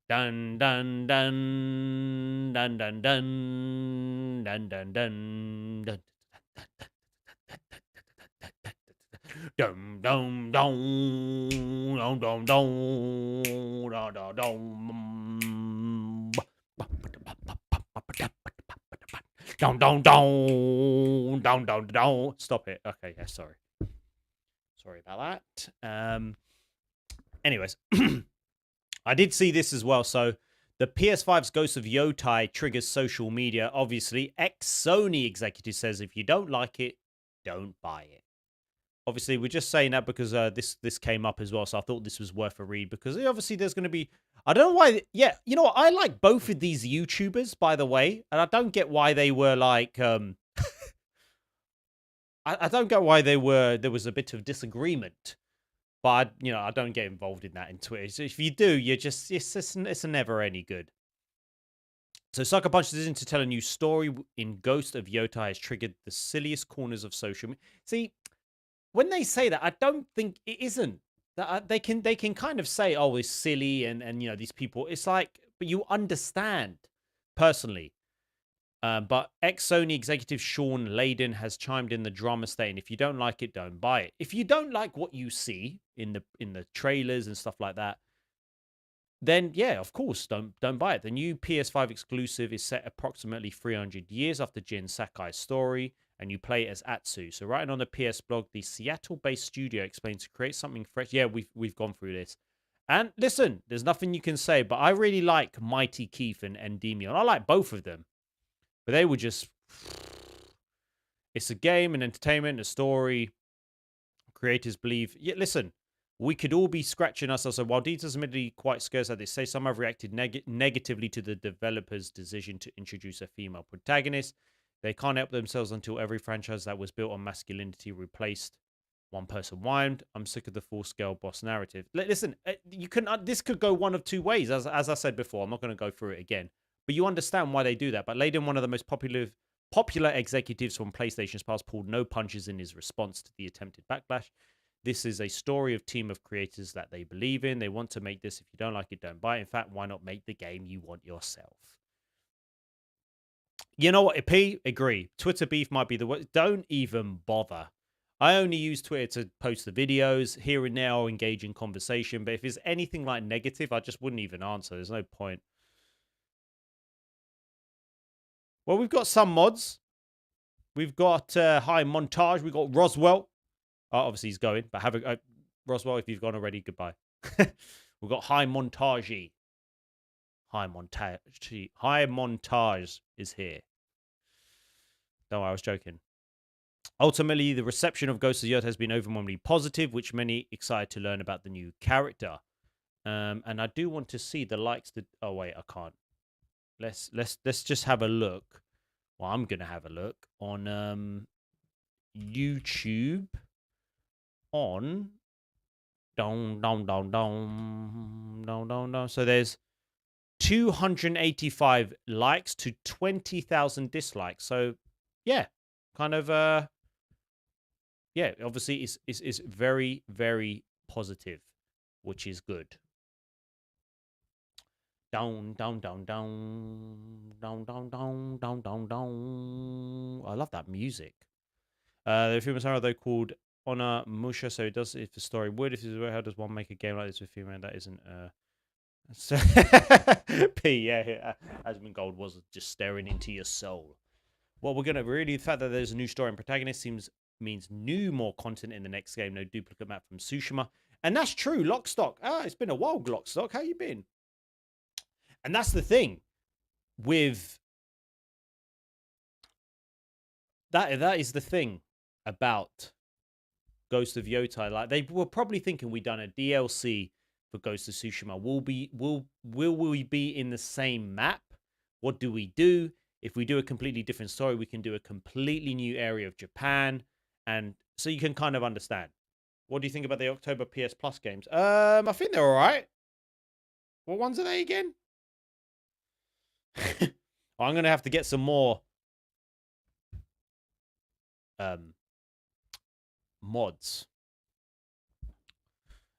Dun dun dun dun dun dun dun dun dun dun. Dum dum dum dum dum dum dum dum. Dum dum dum dum dum dum. Stop it. Okay, yeah, sorry. Sorry about that. Anyways, I did see this as well. So the PS5's Ghost of Yotei triggers social media. Obviously, ex-Sony executive says if you don't like it, don't buy it. Obviously, we're just saying that because this came up as well, so I thought this was worth a read because obviously there's going to be... I don't know why... Yeah, you know what? I like both of these YouTubers, by the way, and I don't get why they were like... I don't get why they were... There was a bit of disagreement, but, I don't get involved in that in Twitter. So if you do, you're just... It's never any good. So Sucker Punch is into tell a new story in Ghost of Yotei has triggered the silliest corners of social media. See... When they say that, I don't think it isn't. They can kind of say, oh, it's silly and these people. It's like, but you understand personally. But ex-Sony executive Sean Layden has chimed in the drama saying, if you don't like it, don't buy it. If you don't like what you see in the trailers and stuff like that, then yeah, of course, don't buy it. The new PS5 exclusive is set approximately 300 years after Jin Sakai's story, and you play it as Atsu. So writing on the PS blog, the Seattle-based studio explains to create something fresh. Yeah, we've gone through this. And listen, there's nothing you can say, but I really like Mighty Keith and Endymion. I like both of them. But they were just... It's a game, an entertainment, a story. Creators believe... Yeah, listen, we could all be scratching ourselves. So while details are admittedly quite scarce, as they say, some have reacted negatively to the developer's decision to introduce a female protagonist. They can't help themselves until every franchise that was built on masculinity replaced one person whined. I'm sick of the full-scale boss narrative. Listen, you can. This could go one of two ways. As I said before, I'm not going to go through it again. But you understand why they do that. But Layden, one of the most popular executives from PlayStation's past, pulled no punches in his response to the attempted backlash. This is a story of team of creators that they believe in. They want to make this. If you don't like it, don't buy it. In fact, why not make the game you want yourself? You know what, P? Agree. Twitter beef might be the worst. Don't even bother. I only use Twitter to post the videos. Here and now, engage in conversation. But if it's anything like negative, I just wouldn't even answer. There's no point. Well, we've got some mods. We've got High Montage. We've got Roswell. Obviously, he's going. But have a Roswell, if you've gone already, goodbye. We've got High Montage. High Montage is here. No, I was joking. Ultimately, the reception of Ghost of Yotei has been overwhelmingly positive, which many excited to learn about the new character. And I do want to see the likes. Oh wait, I can't. Let's just have a look. Well, I'm gonna have a look on YouTube. On down. So there's 285 likes to 20,000 dislikes. So yeah, kind of yeah, obviously it's very, very positive, which is good. Down. I love that music. The female samurai, though, called Honor Musha, so it does if the story would. If how does one make a game like this with female? That isn't P, yeah. Asmund Gold was just staring into your soul. Well, we're gonna really the fact that there's a new story and protagonist means more content in the next game. No duplicate map from Tsushima, and that's true. Lockstock. It's been a while, Lockstock. How you been? And that's the thing with that. That is the thing about Ghost of Yotei. Like they were probably thinking we done a DLC for Ghost of Tsushima. Will we be in the same map? What do we do? If we do a completely different story, we can do a completely new area of Japan. And so you can kind of understand. What do you think about the October PS Plus games? I think they're all right. What ones are they again? I'm going to have to get some more mods.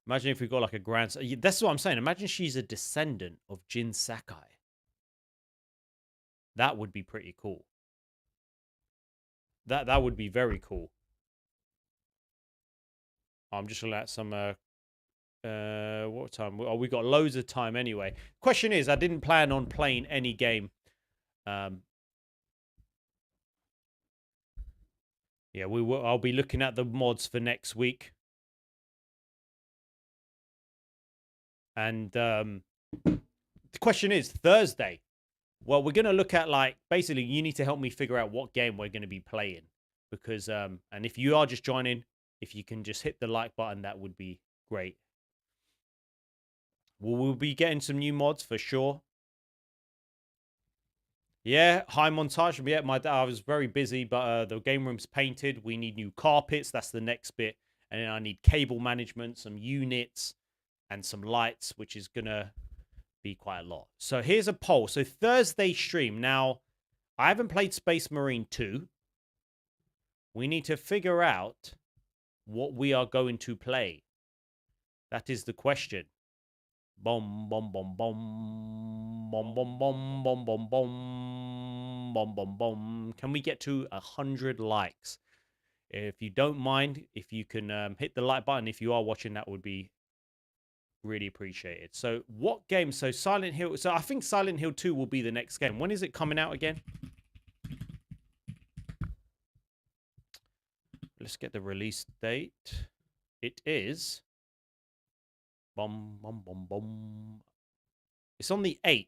Imagine if we got like a grandson. That's what I'm saying. Imagine she's a descendant of Jin Sakai. That would be pretty cool. That would be very cool. I'm just looking at some what time? Oh, we got loads of time anyway. Question is, I didn't plan on playing any game. Yeah, I'll be looking at the mods for next week. And the question is Thursday. Well, we're going to look at like basically you need to help me figure out what game we're going to be playing because and if you are just joining, if you can just hit the like button, that would be great. We'll be getting some new mods for sure. Yeah, High Montage. Yeah, I was very busy, but the game room's painted. We need new carpets. That's the next bit. And then I need cable management, some units, and some lights, which is going to be quite a lot. So here's a poll. So Thursday stream. Now, I haven't played Space Marine 2. We need to figure out what we are going to play. That is the question. Bom, bom, bom, bom. Bom, bom, bom, bom, bom, bom. Bom, bom, bom. Can we get to 100 likes? If you don't mind, if you can hit the like button, if you are watching, that would be really appreciated. So what game? So Silent Hill. So I think Silent Hill 2 will be the next game. When is it coming out again? Let's get the release date. It is... Bum, bum, bum, bum. It's on the 8th.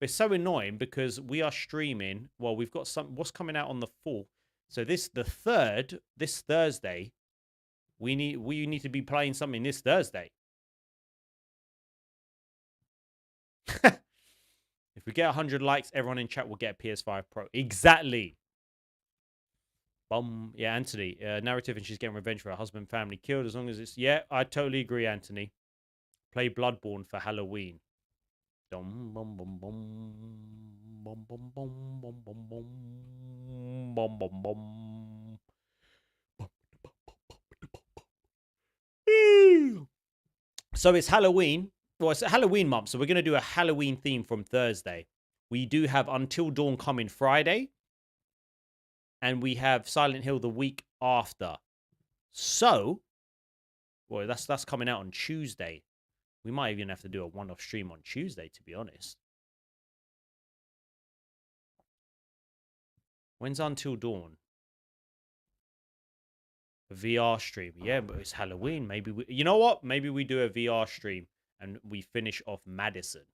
It's so annoying because we are streaming. Well, we've got some... What's coming out on the 4th? So the 3rd, this Thursday, we need to be playing something this Thursday. If we get 100 likes, everyone in chat will get a PS5 Pro. Exactly. Bum. Yeah, Anthony. Narrative and she's getting revenge for her husband, family killed. As long as it's... Yeah, I totally agree, Anthony. Play Bloodborne for Halloween. Dum bum bum bum. Bum bum bum bum bum bum. Bum bum bum. So it's Halloween. Well, it's a Halloween month, so we're going to do a Halloween theme from Thursday. We do have Until Dawn coming Friday. And we have Silent Hill the week after. So, well, that's coming out on Tuesday. We might even have to do a one-off stream on Tuesday, to be honest. When's Until Dawn? A VR stream. Yeah, but it's Halloween. Maybe we... You know what? Maybe we do a VR stream and we finish off Madison.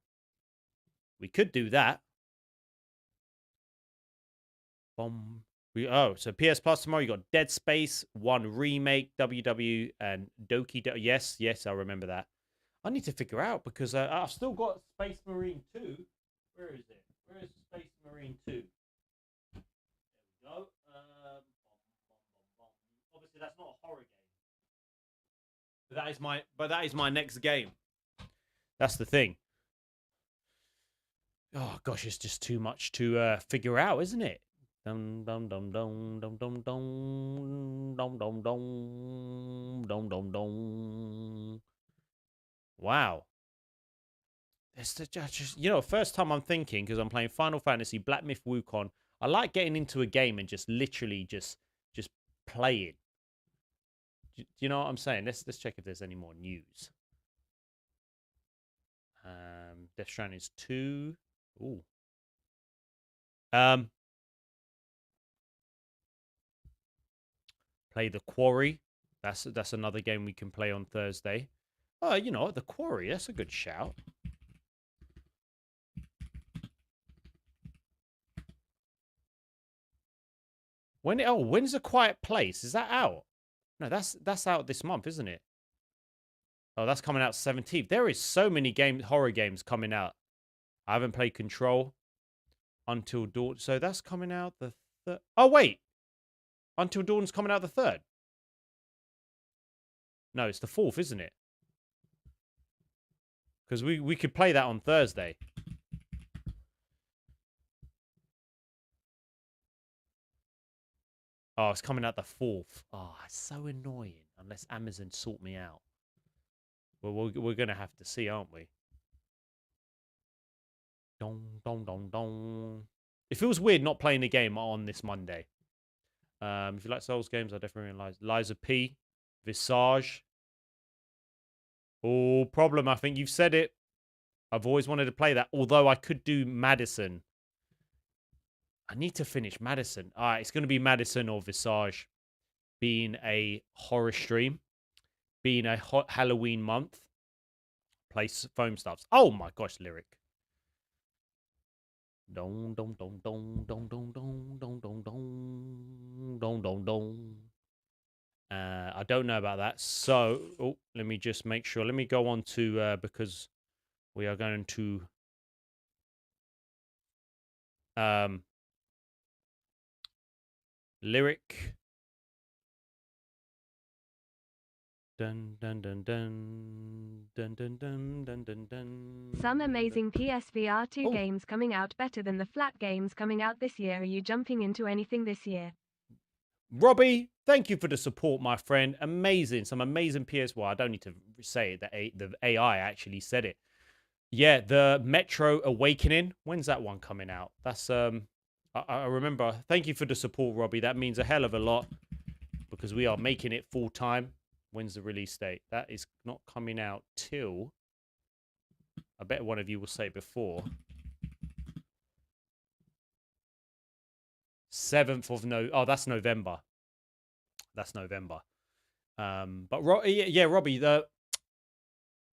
We could do that. Bomb. So PS Plus tomorrow. You got Dead Space 1 Remake, WW, and Doki. Yes, I remember that. I need to figure out because I've still got Space Marine 2. Where is it? Where is Space Marine 2? There we go. Obviously, that's not a horror game. But that is my next game. That's the thing. Oh gosh, it's just too much to figure out, isn't it? Dum dum dum dum dum dum dum dum dum dum dum dum dum. Wow. It's just first time I'm thinking because I'm playing Final Fantasy, Black Myth Wukong. I like getting into a game and just literally just playing. Do you know what I'm saying? Let's check if there's any more news. Death Stranding is 2. Ooh. Play The Quarry. That's another game we can play on Thursday. The Quarry, that's a good shout. When's A Quiet Place? Is that out? No, that's out this month, isn't it? Oh, that's coming out 17th. There is so many horror games coming out. I haven't played Control. Until Dawn. So that's coming out the 3rd. Oh, wait. Until Dawn's coming out the 3rd. No, it's the 4th, isn't it? Because we could play that on Thursday. Oh, it's coming out the 4th. Oh, it's so annoying. Unless Amazon sort me out. Well, we're going to have to see, aren't we? Dong, dong, dong, dong. It feels weird not playing the game on this Monday. If you like Souls games, I definitely realize. Liza P. Visage. Oh, problem. I think you've said it. I've always wanted to play that. Although I could do Madison. I need to finish Madison. All right, it's going to be Madison or Visage. Being a horror stream. Being a Halloween month. Play foam stuffs. Oh my gosh, lyric. Dong dong dong dong dong dong dong dong dong dong dong dong dong. I don't know about that. So, let me just make sure. Let me go on to because we are going to lyric. Dun dun dun dun dun dun dun dun dun dun. Some amazing PSVR 2 games coming out better than the flat games coming out this year. Are you jumping into anything this year? Robbie, thank you for the support, my friend. Amazing. Some amazing PS4. I don't need to say it. The AI actually said it. Yeah, the Metro Awakening. When's that one coming out? That's I remember. Thank you for the support, Robbie. That means a hell of a lot because we are making it full time. When's the release date? That is not coming out till... I bet one of you will say before. 7th of no... Oh, that's November. That's November. But yeah, Robbie,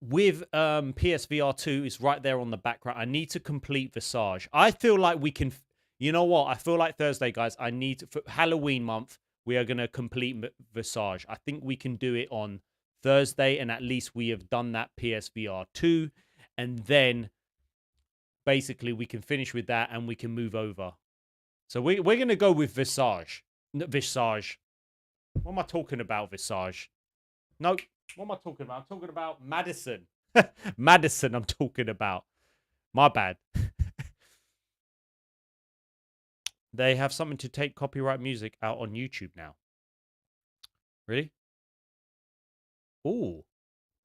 with PSVR 2 is right there on the background. I need to complete Visage. I feel like we can... You know what? I feel like Thursday, guys, I need to... For Halloween month, we are going to complete Visage. I think we can do it on Thursday, and at least we have done that PSVR 2. And then, basically, we can finish with that, and we can move over. So we're going to go with Visage. Visage. What am I talking about, Visage? Nope. What am I talking about? I'm talking about Madison. Madison, I'm talking about. My bad. They have something to take copyright music out on YouTube now. Really? Ooh.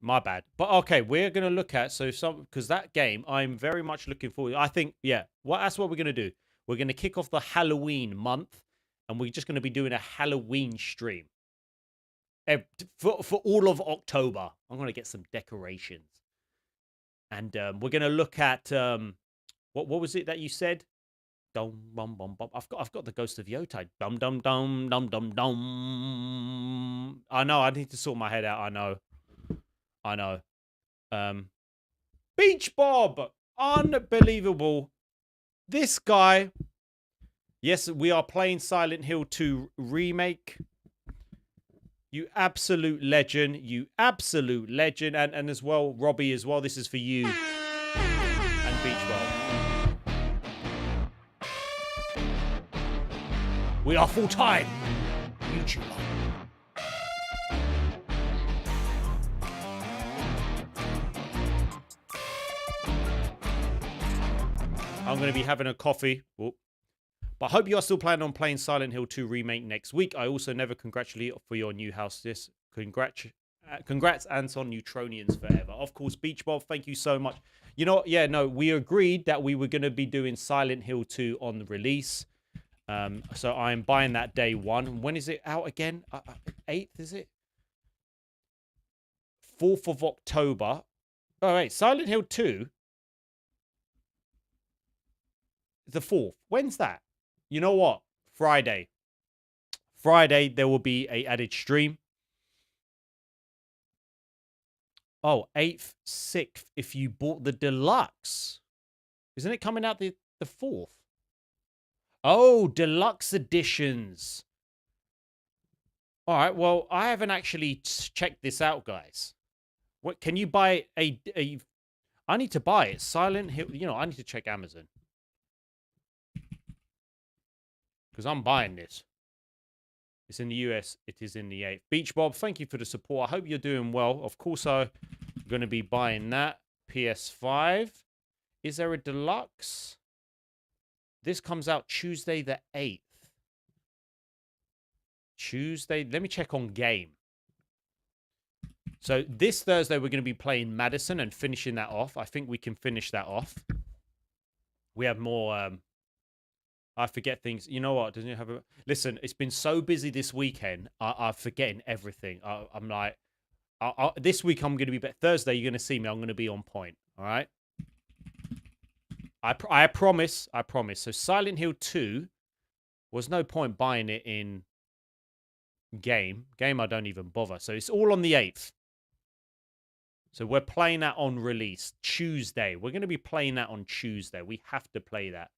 My bad. But okay, we're going to look at, because that game, I'm very much looking forward. I think, yeah, that's what we're going to do. We're going to kick off the Halloween month, and we're just going to be doing a Halloween stream. For all of October. I'm going to get some decorations. And we're going to look at, what was it that you said? Dum bum bum bum. I've got the Ghost of Yotei. Dum dum dum dum dum dum. I know, I need to sort my head out. I know. Beach Bob! Unbelievable. This guy. Yes, we are playing Silent Hill 2 Remake. You absolute legend. You absolute legend. And as well, Robbie as well. This is for you. And Beach Bob. We are full-time YouTuber. I'm going to be having a coffee. But I hope you are still planning on playing Silent Hill 2 Remake next week. I also never congratulate you for your new house. Congrats, Anton Neutronians forever. Of course, Beach Bob, thank you so much. You know what? Yeah, no, we agreed that we were going to be doing Silent Hill 2 on the release. So I'm buying that day one. When is it out again? 8th, is it? 4th of October. Oh, wait, Silent Hill 2. The 4th. When's that? You know what? Friday. Friday, there will be a added stream. Oh, 8th, 6th, if you bought the deluxe. Isn't it coming out the 4th? Oh, deluxe editions. All right, well, I haven't actually checked this out, guys. What can you buy a I need to buy it. Silent Hill, you know, I need to check Amazon. Because I'm buying this. It's in the US. It is in the 8th. Beach Bob, thank you for the support. I hope you're doing well. Of course, I'm going to be buying that. PS5. Is there a deluxe? This comes out Tuesday the 8th. Tuesday. Let me check on game. So this Thursday, we're going to be playing Madison and finishing that off. I think we can finish that off. We have more... I forget things. You know what? Doesn't it have a... Listen, it's been so busy this weekend. I'm forgetting everything. I'm like... this week, I'm going to be... Thursday, you're going to see me. I'm going to be on point. All right? I promise. I promise. So Silent Hill 2 was no point buying it in game. Game, I don't even bother. So it's all on the 8th. So we're playing that on release. Tuesday. We're going to be playing that on Tuesday. We have to play that.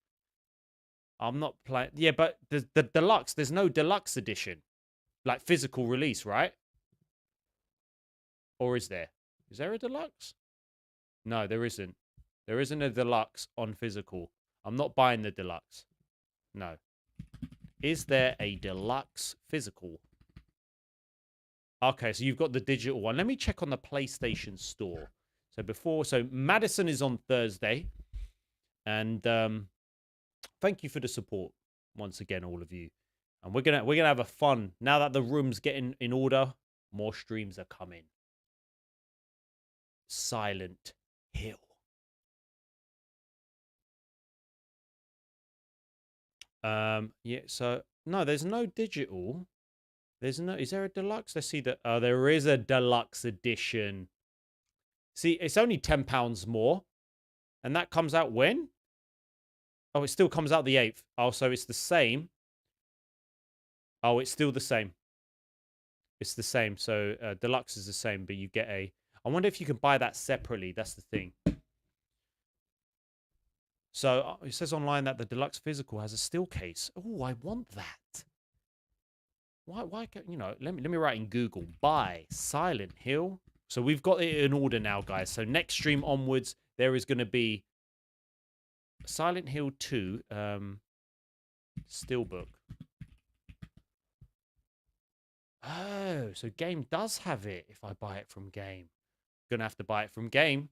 I'm not playing... Yeah, but the deluxe, there's no deluxe edition. Like physical release, right? Or is there? Is there a deluxe? No, there isn't. There isn't a deluxe on physical. I'm not buying the deluxe. No. Is there a deluxe physical? Okay, so you've got the digital one. Let me check on the PlayStation Store. So Madison is on Thursday. And thank you for the support once again, all of you. And we're gonna have a fun. Now that the room's getting in order, more streams are coming. Silent Hill. Yeah, so no, there's no digital. There's no... Is there a deluxe? Let's see that. Oh, there is a deluxe edition. See, it's only £10 more. And that comes out when? Oh, it still comes out the 8th. Oh, so it's the same. Oh, it's still the same. It's the same. So deluxe is the same, but you get a... I wonder if you can buy that separately. That's the thing. So it says online that the deluxe physical has a steel case. Oh, I want that. Why can't, you know, let me write in Google, buy Silent Hill. So we've got it in order now, guys. So next stream onwards, there is going to be Silent Hill 2 Steelbook. So Game does have it if I buy it from Game. Gonna have to buy it from Game.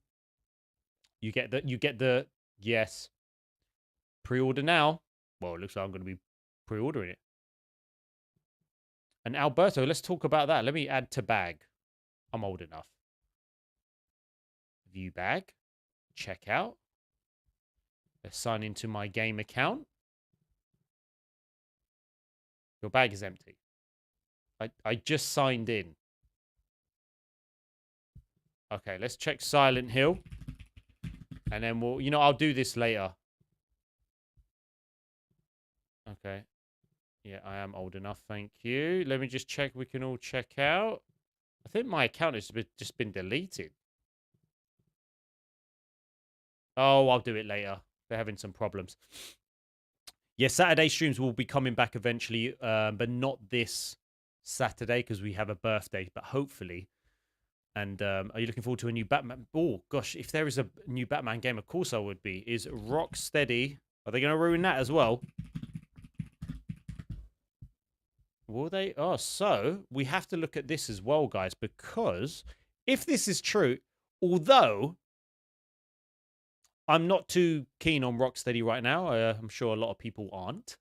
You get the yes. Pre-order now. Well, it looks like I'm gonna be pre-ordering it. And Alberto, let's talk about that. Let me add to bag. I'm old enough. View bag. Check out. Let's sign into my Game account. Your bag is empty. I just signed in. Okay, let's check Silent Hill. And then we'll, I'll do this later. Okay. Yeah, I am old enough. Thank you. Let me just check. We can all check out. I think my account has just been deleted. Oh, I'll do it later. They're having some problems. Yeah, Saturday streams will be coming back eventually, but not this Saturday because we have a birthday, but hopefully. And are you looking forward to a new Batman? Oh, gosh, if there is a new Batman game, of course I would be. Is Rocksteady... Are they going to ruin that as well? Will they? Oh, so we have to look at this as well, guys, because if this is true, although I'm not too keen on Rocksteady right now, I'm sure a lot of people aren't.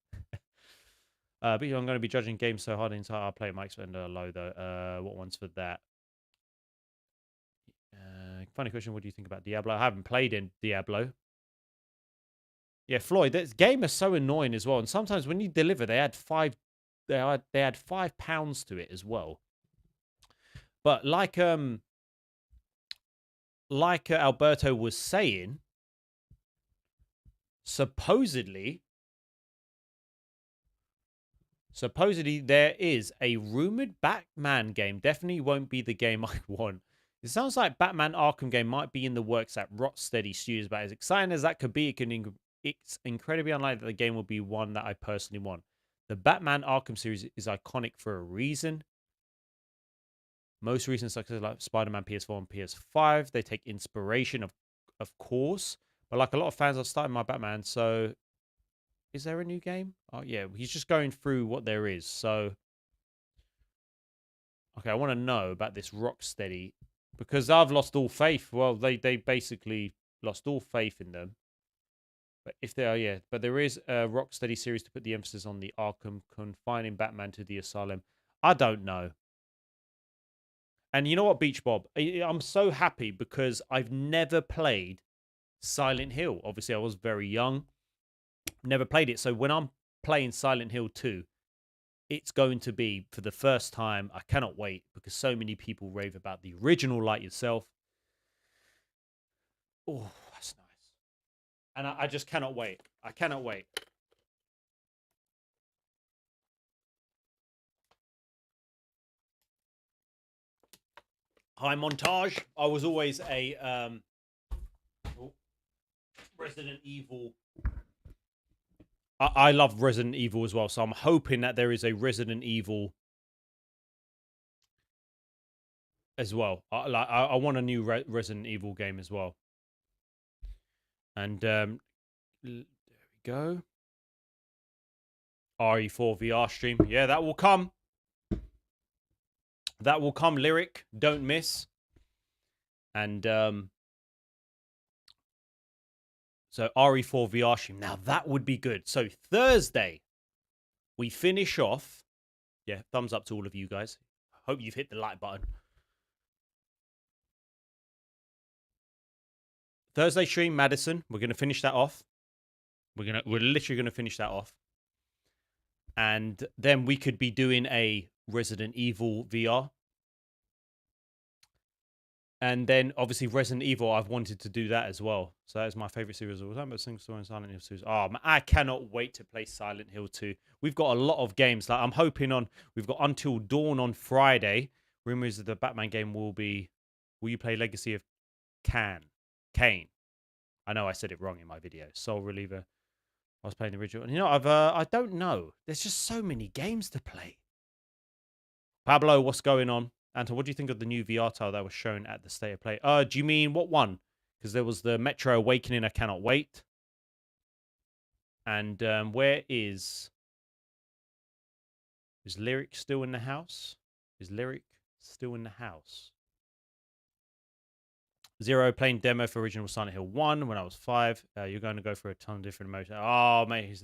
But I'm going to be judging games so hard inside. I'll play Mike's and low, though. What one's for that? Funny question. What do you think about Diablo? I haven't played in Diablo. Yeah, Floyd, this game is so annoying as well. And sometimes when you deliver, they add they add £5 to it as well. But like Alberto was saying, supposedly there is a rumored Batman game. Definitely won't be the game I want. It sounds like Batman Arkham game might be in the works at Rocksteady Studios, but as exciting as that could be, it's incredibly unlikely that the game will be one that I personally want. The Batman Arkham series is iconic for a reason. Most recent successes like Spider-Man PS4 and PS5, they take inspiration, of course. But like a lot of fans, I've started my Batman, so... Is there a new game? Oh, yeah, he's just going through what there is, so... Okay, I want to know about this Rocksteady, because I've lost all faith. Well, they basically lost all faith in them. But if they are, yeah. But there is a Rocksteady series to put the emphasis on the Arkham, confining Batman to the asylum. I don't know. And you know what, Beach Bob? I'm so happy because I've never played Silent Hill. Obviously, I was very young. Never played it. So when I'm playing Silent Hill 2, it's going to be for the first time. I cannot wait because so many people rave about the original like yourself. Oh, that's nice. And I just cannot wait. I cannot wait. Hi, Montage. I was always a Resident Evil. I love Resident Evil as well, so I'm hoping that there is a Resident Evil as well. I want a new Resident Evil game as well. And there we go. RE4 VR stream. Yeah, that will come. That will come, Lyric. Don't miss. And so RE4 VR stream. Now that would be good. So Thursday, we finish off. Yeah, thumbs up to all of you guys. Hope you've hit the like button. Thursday stream, Madison. We're gonna finish that off. We're literally gonna finish that off. And then we could be doing a Resident Evil VR. And then, obviously, Resident Evil, I've wanted to do that as well. So that is my favorite series of all time. But Single Story and Silent Hill 2. Oh, man, I cannot wait to play Silent Hill 2. We've got a lot of games. Like I'm hoping on... We've got Until Dawn on Friday. Rumors that the Batman game will be... Will you play Legacy of Kane? I know I said it wrong in my video. Soul Reliever. I was playing the original. You know, I don't know. There's just so many games to play. Pablo, what's going on? Anton, what do you think of the new VR title that was shown at the State of Play? Do you mean what one? Because there was the Metro Awakening, I Cannot Wait. And where is... Is Lyric still in the house? Is Lyric still in the house? Zero, playing demo for original Silent Hill 1 when I was 5. You're going to go for a ton of different emotions. Oh, mate.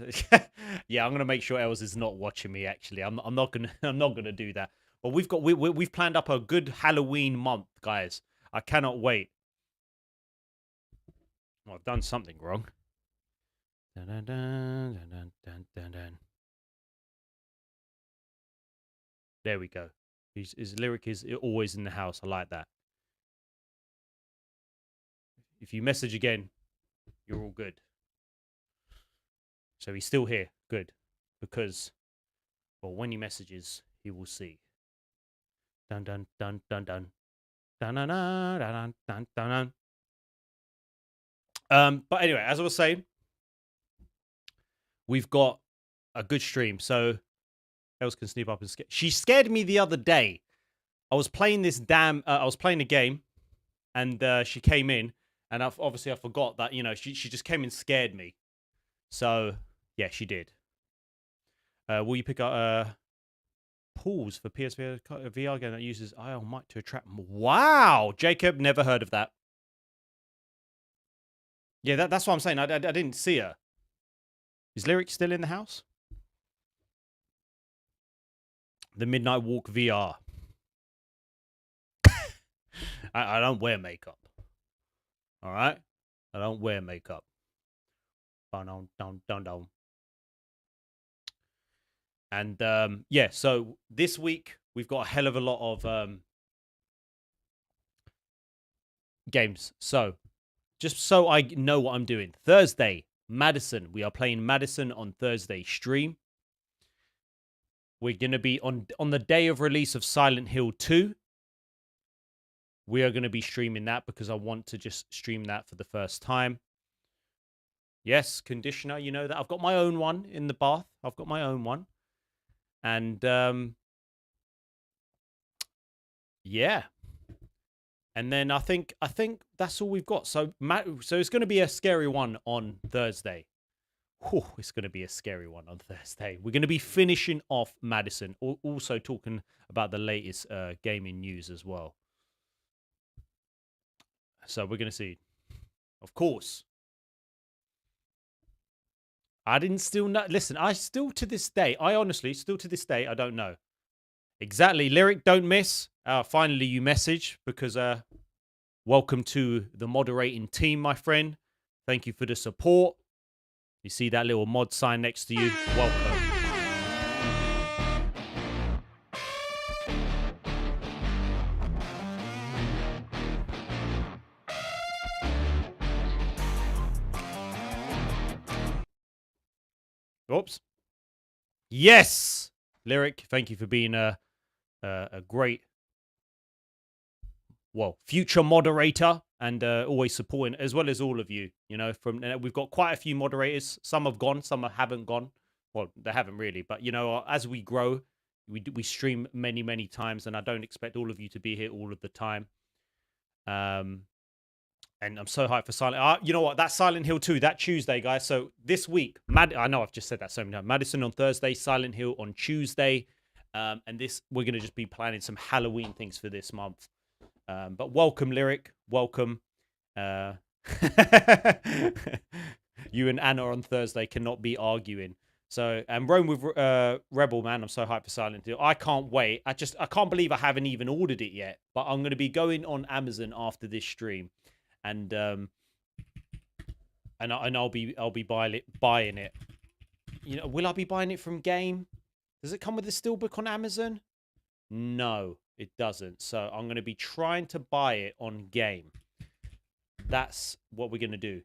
Yeah, I'm going to make sure Els is not watching me, actually. I'm not going to I'm not going to do that. But we've planned up a good Halloween month, guys. I cannot wait. Well, I've done something wrong. Dun, dun, dun, dun, dun, dun, dun. There we go. His Lyric is always in the house. I like that. If you message again, you're all good. So he's still here. Good. Because, well, when he messages, he will see. Dun dun dun dun dun. Dun dun dun dun dun dun dun. But anyway, as I was saying, we've got a good stream. So Els can sneak up and scare. She scared me the other day. I was playing this I was playing a game, and she came in, and obviously I forgot that, you know, she just came and scared me. So yeah, she did. Will you pick up pools for PSVR VR game that uses IL mic to attract? Wow, Jacob, never heard of that. Yeah, that's what I'm saying. I didn't see her. Is Lyric still in the house? The Midnight Walk VR. I don't wear makeup. All right, I don't wear makeup. Down. And yeah, so this week we've got a hell of a lot of games. So just so I know what I'm doing, Thursday, Madison. We are playing Madison on Thursday stream. We're going to be on the day of release of Silent Hill 2. We are going to be streaming that because I want to just stream that for the first time. Yes, conditioner, you know that. I've got my own one in the bath. I've got my own one. And yeah. And then I think that's all we've got. So it's going to be a scary one on Thursday. Whew, it's going to be a scary one on Thursday. We're going to be finishing off Madison, also talking about the latest gaming news as well. So we're going to see. Of course. I didn't still know. Listen, I still to this day, I honestly, still to this day, I don't know. Exactly. Lyric, don't miss. Finally, you message because welcome to the moderating team, my friend. Thank you for the support. You see that little mod sign next to you? Welcome. Oops. Yes, Lyric. Thank you for being a great, well, future moderator and always supporting, as well as all of you. You know, we've got quite a few moderators. Some have gone, some haven't gone. Well, they haven't really, but you know, as we grow, we stream many times, and I don't expect all of you to be here all of the time. And I'm so hyped for Silent. You know what? That's Silent Hill 2, that Tuesday, guys. So this week, I know I've just said that so many times. Madison on Thursday, Silent Hill on Tuesday. And we're going to just be planning some Halloween things for this month. But welcome, Lyric. Welcome. You and Anna on Thursday cannot be arguing. So, and Rome with Rebel, man. I'm so hyped for Silent Hill. I can't wait. I can't believe I haven't even ordered it yet. But I'm going to be going on Amazon after this stream. And I'll be buying it. You know, will I be buying it from Game? Does it come with a steelbook on Amazon? No, it doesn't. So I'm going to be trying to buy it on Game. That's what we're going to do.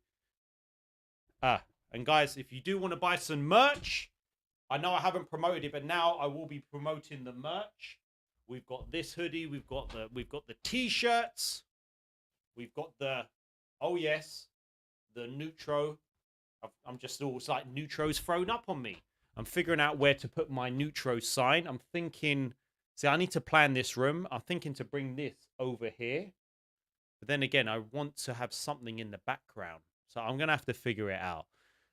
And guys, if you do want to buy some merch, I know I haven't promoted it, but now I will be promoting the merch. We've got this hoodie. We've got the t-shirts. We've got the, oh yes, the Neutro. I'm just all like Neutro's thrown up on me. I'm figuring out where to put my Neutro sign. I'm thinking, see, I need to plan this room. I'm thinking to bring this over here. But then again, I want to have something in the background. So I'm going to have to figure it out.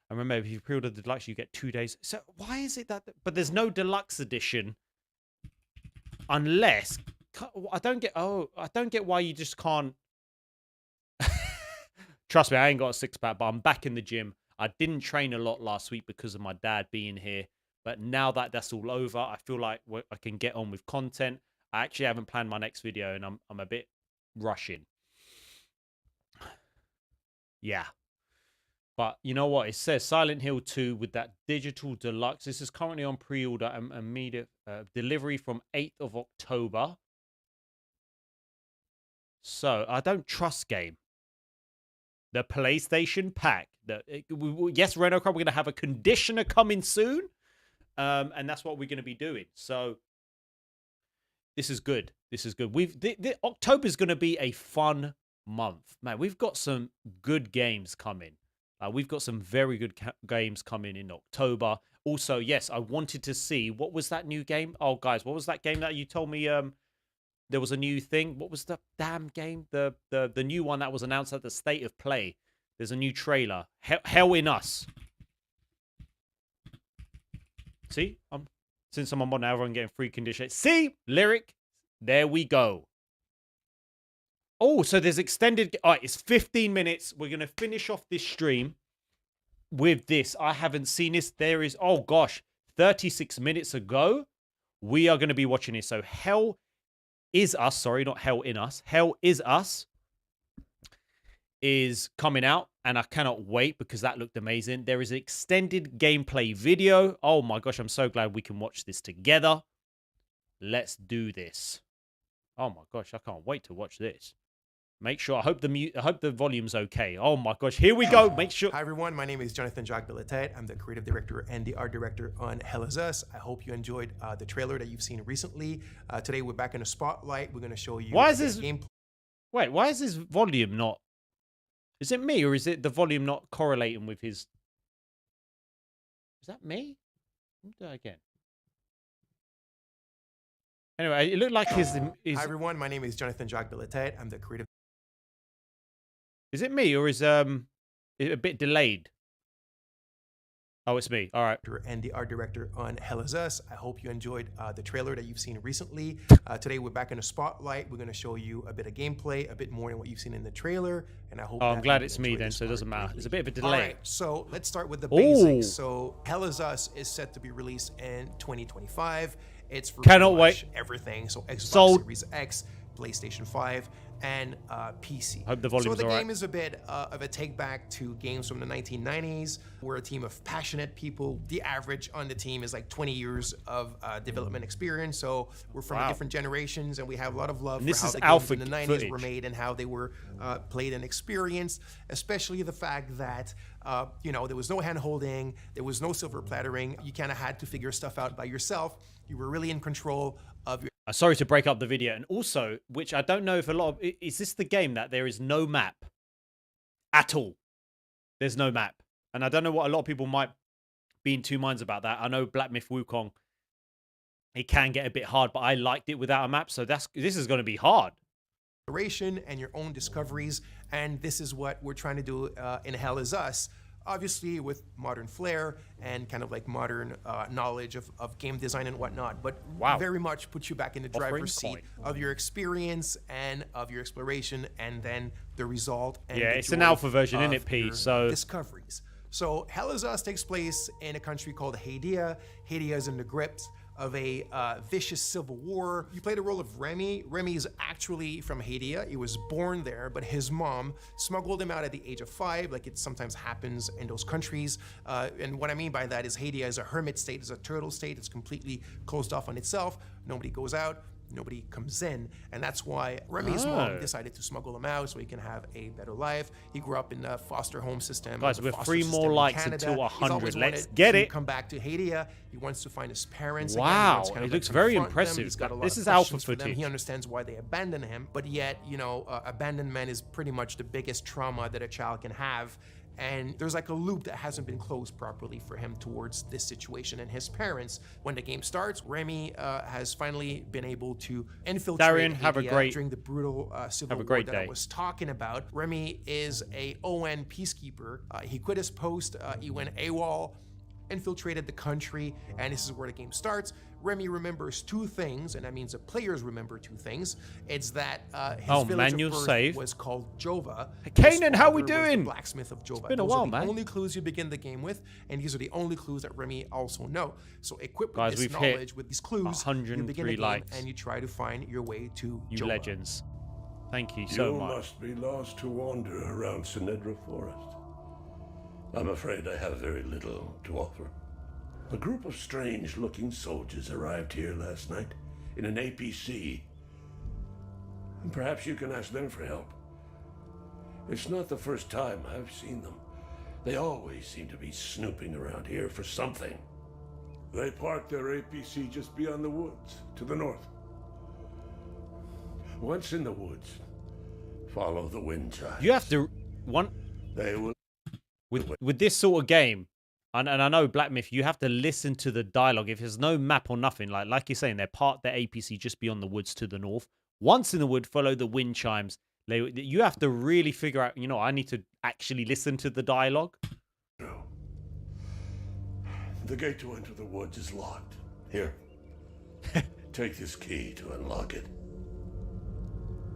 And remember, if you pre-order the deluxe, you get 2 days. So why is it that... But there's no deluxe edition. unless I don't get. Oh, I don't get why you just can't. Trust me, I ain't got a six-pack, but I'm back in the gym. I didn't train a lot last week because of my dad being here. But now that that's all over, I feel like I can get on with content. I actually haven't planned my next video, and I'm a bit rushing. Yeah. But you know what? It says Silent Hill 2 with that digital deluxe. This is currently on pre-order and immediate delivery from 8th of October. So I don't trust game. The PlayStation Pack. Yes, Renault Club, we're going to have a conditioner coming soon. And that's what we're going to be doing. So this is good. This is good. October is going to be a fun month. Man, we've got some good games coming. We've got some very good games coming in October. Also, yes, I wanted to see, what was that new game? Oh, guys, what was that game that you told me there was a new thing? What was the damn game? The new one that was announced at the State of Play. There's a new trailer. Hell in Us. See? Since I'm on now, everyone getting free condition. See? Lyric. There we go. Oh, so there's extended. All right, it's 15 minutes. We're going to finish off this stream with this. I haven't seen this. There is, oh gosh, 36 minutes ago, we are going to be watching this. So Hell is Us. Sorry, not Hell in Us. Hell is Us is coming out. And I cannot wait because that looked amazing. There is an extended gameplay video. Oh my gosh, I'm so glad we can watch this together. Let's do this. Oh my gosh, I can't wait to watch this. Make sure, I hope the volume's okay. Oh my gosh, here we go. Make sure. Hi everyone, my name is Jonathan Jacques Belatet. I'm the creative director and the art director on Hell is Us. I hope you enjoyed the trailer that you've seen recently. Today we're back in the spotlight. We're going to show you gameplay. Wait, why is this volume not? Is it me or is it the volume not correlating with his? Is that me? Let me do that again. Anyway, it looked like his. Hi everyone, my name is Jonathan Jacques Belatet. I'm the creative. Is it me or is it a bit delayed? Oh, it's me. All right. And the art director on Hell is Us. I hope you enjoyed the trailer that you've seen recently. Today we're back in the spotlight. We're going to show you a bit of gameplay, a bit more than what you've seen in the trailer. And I hope. Oh, I'm glad it's me then, so it doesn't matter. It's a bit of a delay. All right, so let's start with the basics. So Hell is Us is set to be released in 2025. It's for cannot wait everything. So Xbox Sold. Series X, PlayStation 5, and PC. Hope the volume's so the all game right. is a bit of a take back to games from the 1990s. We're a team of passionate people. The average on the team is like 20 years of development experience. So we're from different generations, and we have a lot of love for how the games in the 90s were made and how they were played and experienced. Especially the fact that there was no hand holding, there was no silver plattering. You kind of had to figure stuff out by yourself. You were really in control of your. Sorry to break up the video. And also, which I don't know if a lot of... Is this the game that there is no map at all? There's no map. And I don't know what a lot of people might be in two minds about that. I know Black Myth Wukong, it can get a bit hard, but I liked it without a map. So this is going to be hard. And your own discoveries. And this is what we're trying to do in Hell is Us. Obviously with modern flair and kind of like modern knowledge of game design and whatnot, but very much put you back in the driver's seat of your experience and of your exploration, and then the result. And it's an alpha version, isn't it, P? So discoveries. So Hell is Us takes place in a country called Hadia. Hadia is in the grips of a vicious civil war. You play the role of Remy. Remy is actually from Hadia. He was born there, but his mom smuggled him out at the age of 5, like it sometimes happens in those countries. And what I mean by that is Hadia is a hermit state, is a turtle state. It's completely closed off on itself. Nobody goes out. Nobody comes in, and that's why Remy's mom decided to smuggle him out so he can have a better life. He grew up in the foster home system. Guys, we're 3 more likes until 100. Let's get it. Come back to Hadia. He wants to find his parents. Wow, again. it looks very impressive. He's got a lot this of is alpha for them. footage. He understands why they abandoned him, but yet, abandonment is pretty much the biggest trauma that a child can have. And there's like a loop that hasn't been closed properly for him towards this situation and his parents. When the game starts, Remy has finally been able to infiltrate Darian, have a great during the brutal civil war that I was talking about. Remy is a ON peacekeeper. He quit his post. He went AWOL. infiltrated the country, and this is where the game starts. Remy remembers two things, and that means the players remember two things. It's that his village of birth save. was called Jova. Kanan, how we His father was the doing? blacksmith of Jova. been a Those while, are the man. only clues you begin the game with, and these are the only clues that Remy also know. So equipped Guys, with this we've hit knowledge, with these clues, you 103 begin the game likes. and you try to find your way to You Jova. legends. Thank you so You much. must be lost to wander around Sinedra Forest. I'm afraid I have very little to offer. A group of strange-looking soldiers arrived here last night in an APC. And perhaps you can ask them for help. It's not the first time I've seen them. They always seem to be snooping around here for something. They parked their APC just beyond the woods, to the north. Once in the woods, follow the wind chimes. You have to They will. with this sort of game, and I know Black Myth, you have to listen to the dialogue. If there's no map or nothing, like you're saying, they're parked their APC just beyond the woods to the north. Once in the wood, follow the wind chimes. You have to really figure out, I need to actually listen to the dialogue. No. The gate to enter the woods is locked. Here. Take this key to unlock it.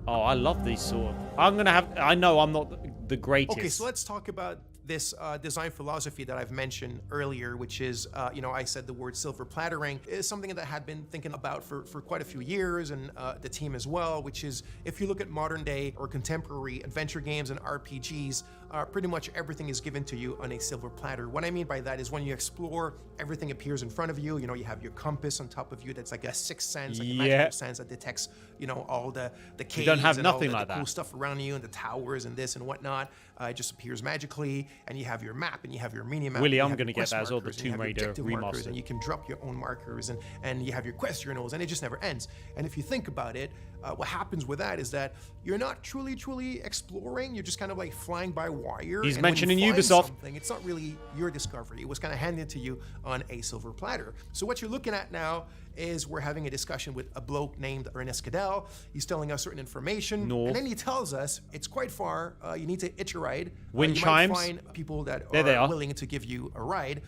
Oh, I love these sort of... I know I'm not the greatest. Okay, so let's talk about this design philosophy that I've mentioned earlier, which is, I said the word silver plattering is something that I had been thinking about for quite a few years, and the team as well, which is, if you look at modern day or contemporary adventure games and RPGs, pretty much everything is given to you on a silver platter. What I mean by that is when you explore, everything appears in front of you. You have your compass on top of you that's like a sixth sense, like a magical sense that detects, all the caves don't have and nothing all like the cool that. stuff around you and the towers and this and whatnot. It just appears magically, and you have your map and you have your mini map. Willie, and you I'm have gonna your get quest that as well, the markers, and you Tomb have your Raider objective markers, remaster. and you can drop your own markers, and you have your quest journals, and it just never ends. And if you think about it, what happens with that is that you're not truly exploring. You're just kind of like flying by wire. He's and when mentioning you find Ubisoft. something, it's not really your discovery. It was kind of handed to you on a silver platter. So what you're looking at now is we're having a discussion with a bloke named Ernest Cadell. He's telling us certain information, and then he tells us it's quite far. You need to hitch a ride. Wind you chimes. might find people that There they are. willing to give you a ride.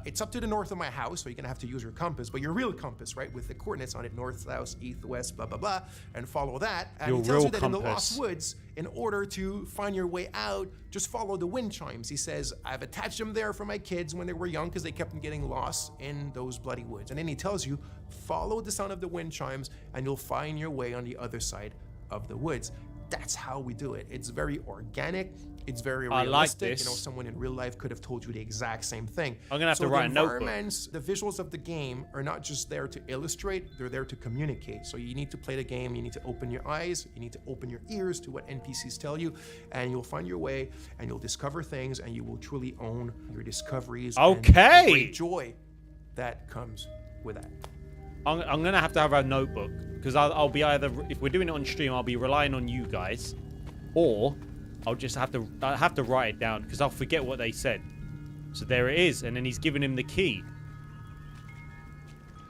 It's up to the north of my house, so you're gonna have to use your compass, but your real compass, right, with the coordinates on it, north, south, east, west, blah, blah, blah, and follow that. And Your he tells real you that in the compass. Lost Woods, in order to find your way out, just follow the wind chimes. He says, I've attached them there for my kids when they were young because they kept on getting lost in those bloody woods. And then he tells you, follow the sound of the wind chimes and you'll find your way on the other side of the woods. That's how we do it. It's very organic. It's very I realistic. like this. Someone in real life could have told you the exact same thing. I'm gonna have so to write a the notebook. environments, the visuals of the game are not just there to illustrate, they're there to communicate. So you need to play the game, you need to open your eyes, you need to open your ears to what NPCs tell you, and you'll find your way, and you'll discover things, and you will truly own your discoveries. Okay. And the great joy that comes with that. I'm gonna have to have a notebook, because I'll be either, if we're doing it on stream, I'll be relying on you guys, or I'll just have to write it down, because I'll forget what they said. So there it is, and then he's giving him the key.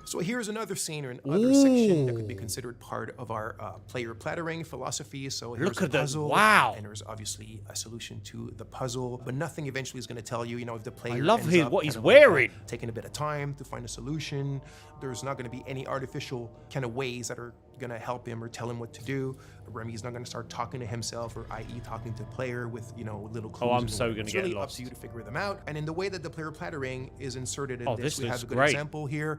So here's another scene or another section that could be considered part of our player plattering philosophy. So here's Look a at that. puzzle, Wow. and there's obviously a solution to the puzzle, but nothing eventually is going to tell you, if the player love ends his- up what he's kind of wearing. taking a bit of time to find a solution. There's not going to be any artificial kind of ways that are going to help him or tell him what to do. Remy's not going to start talking to himself, or i.e. talking to the player with, little clues. I'm and so whatnot. gonna It's get really lost. up to you to figure them out. And in the way that the player plattering is inserted in This we have looks a good great. example here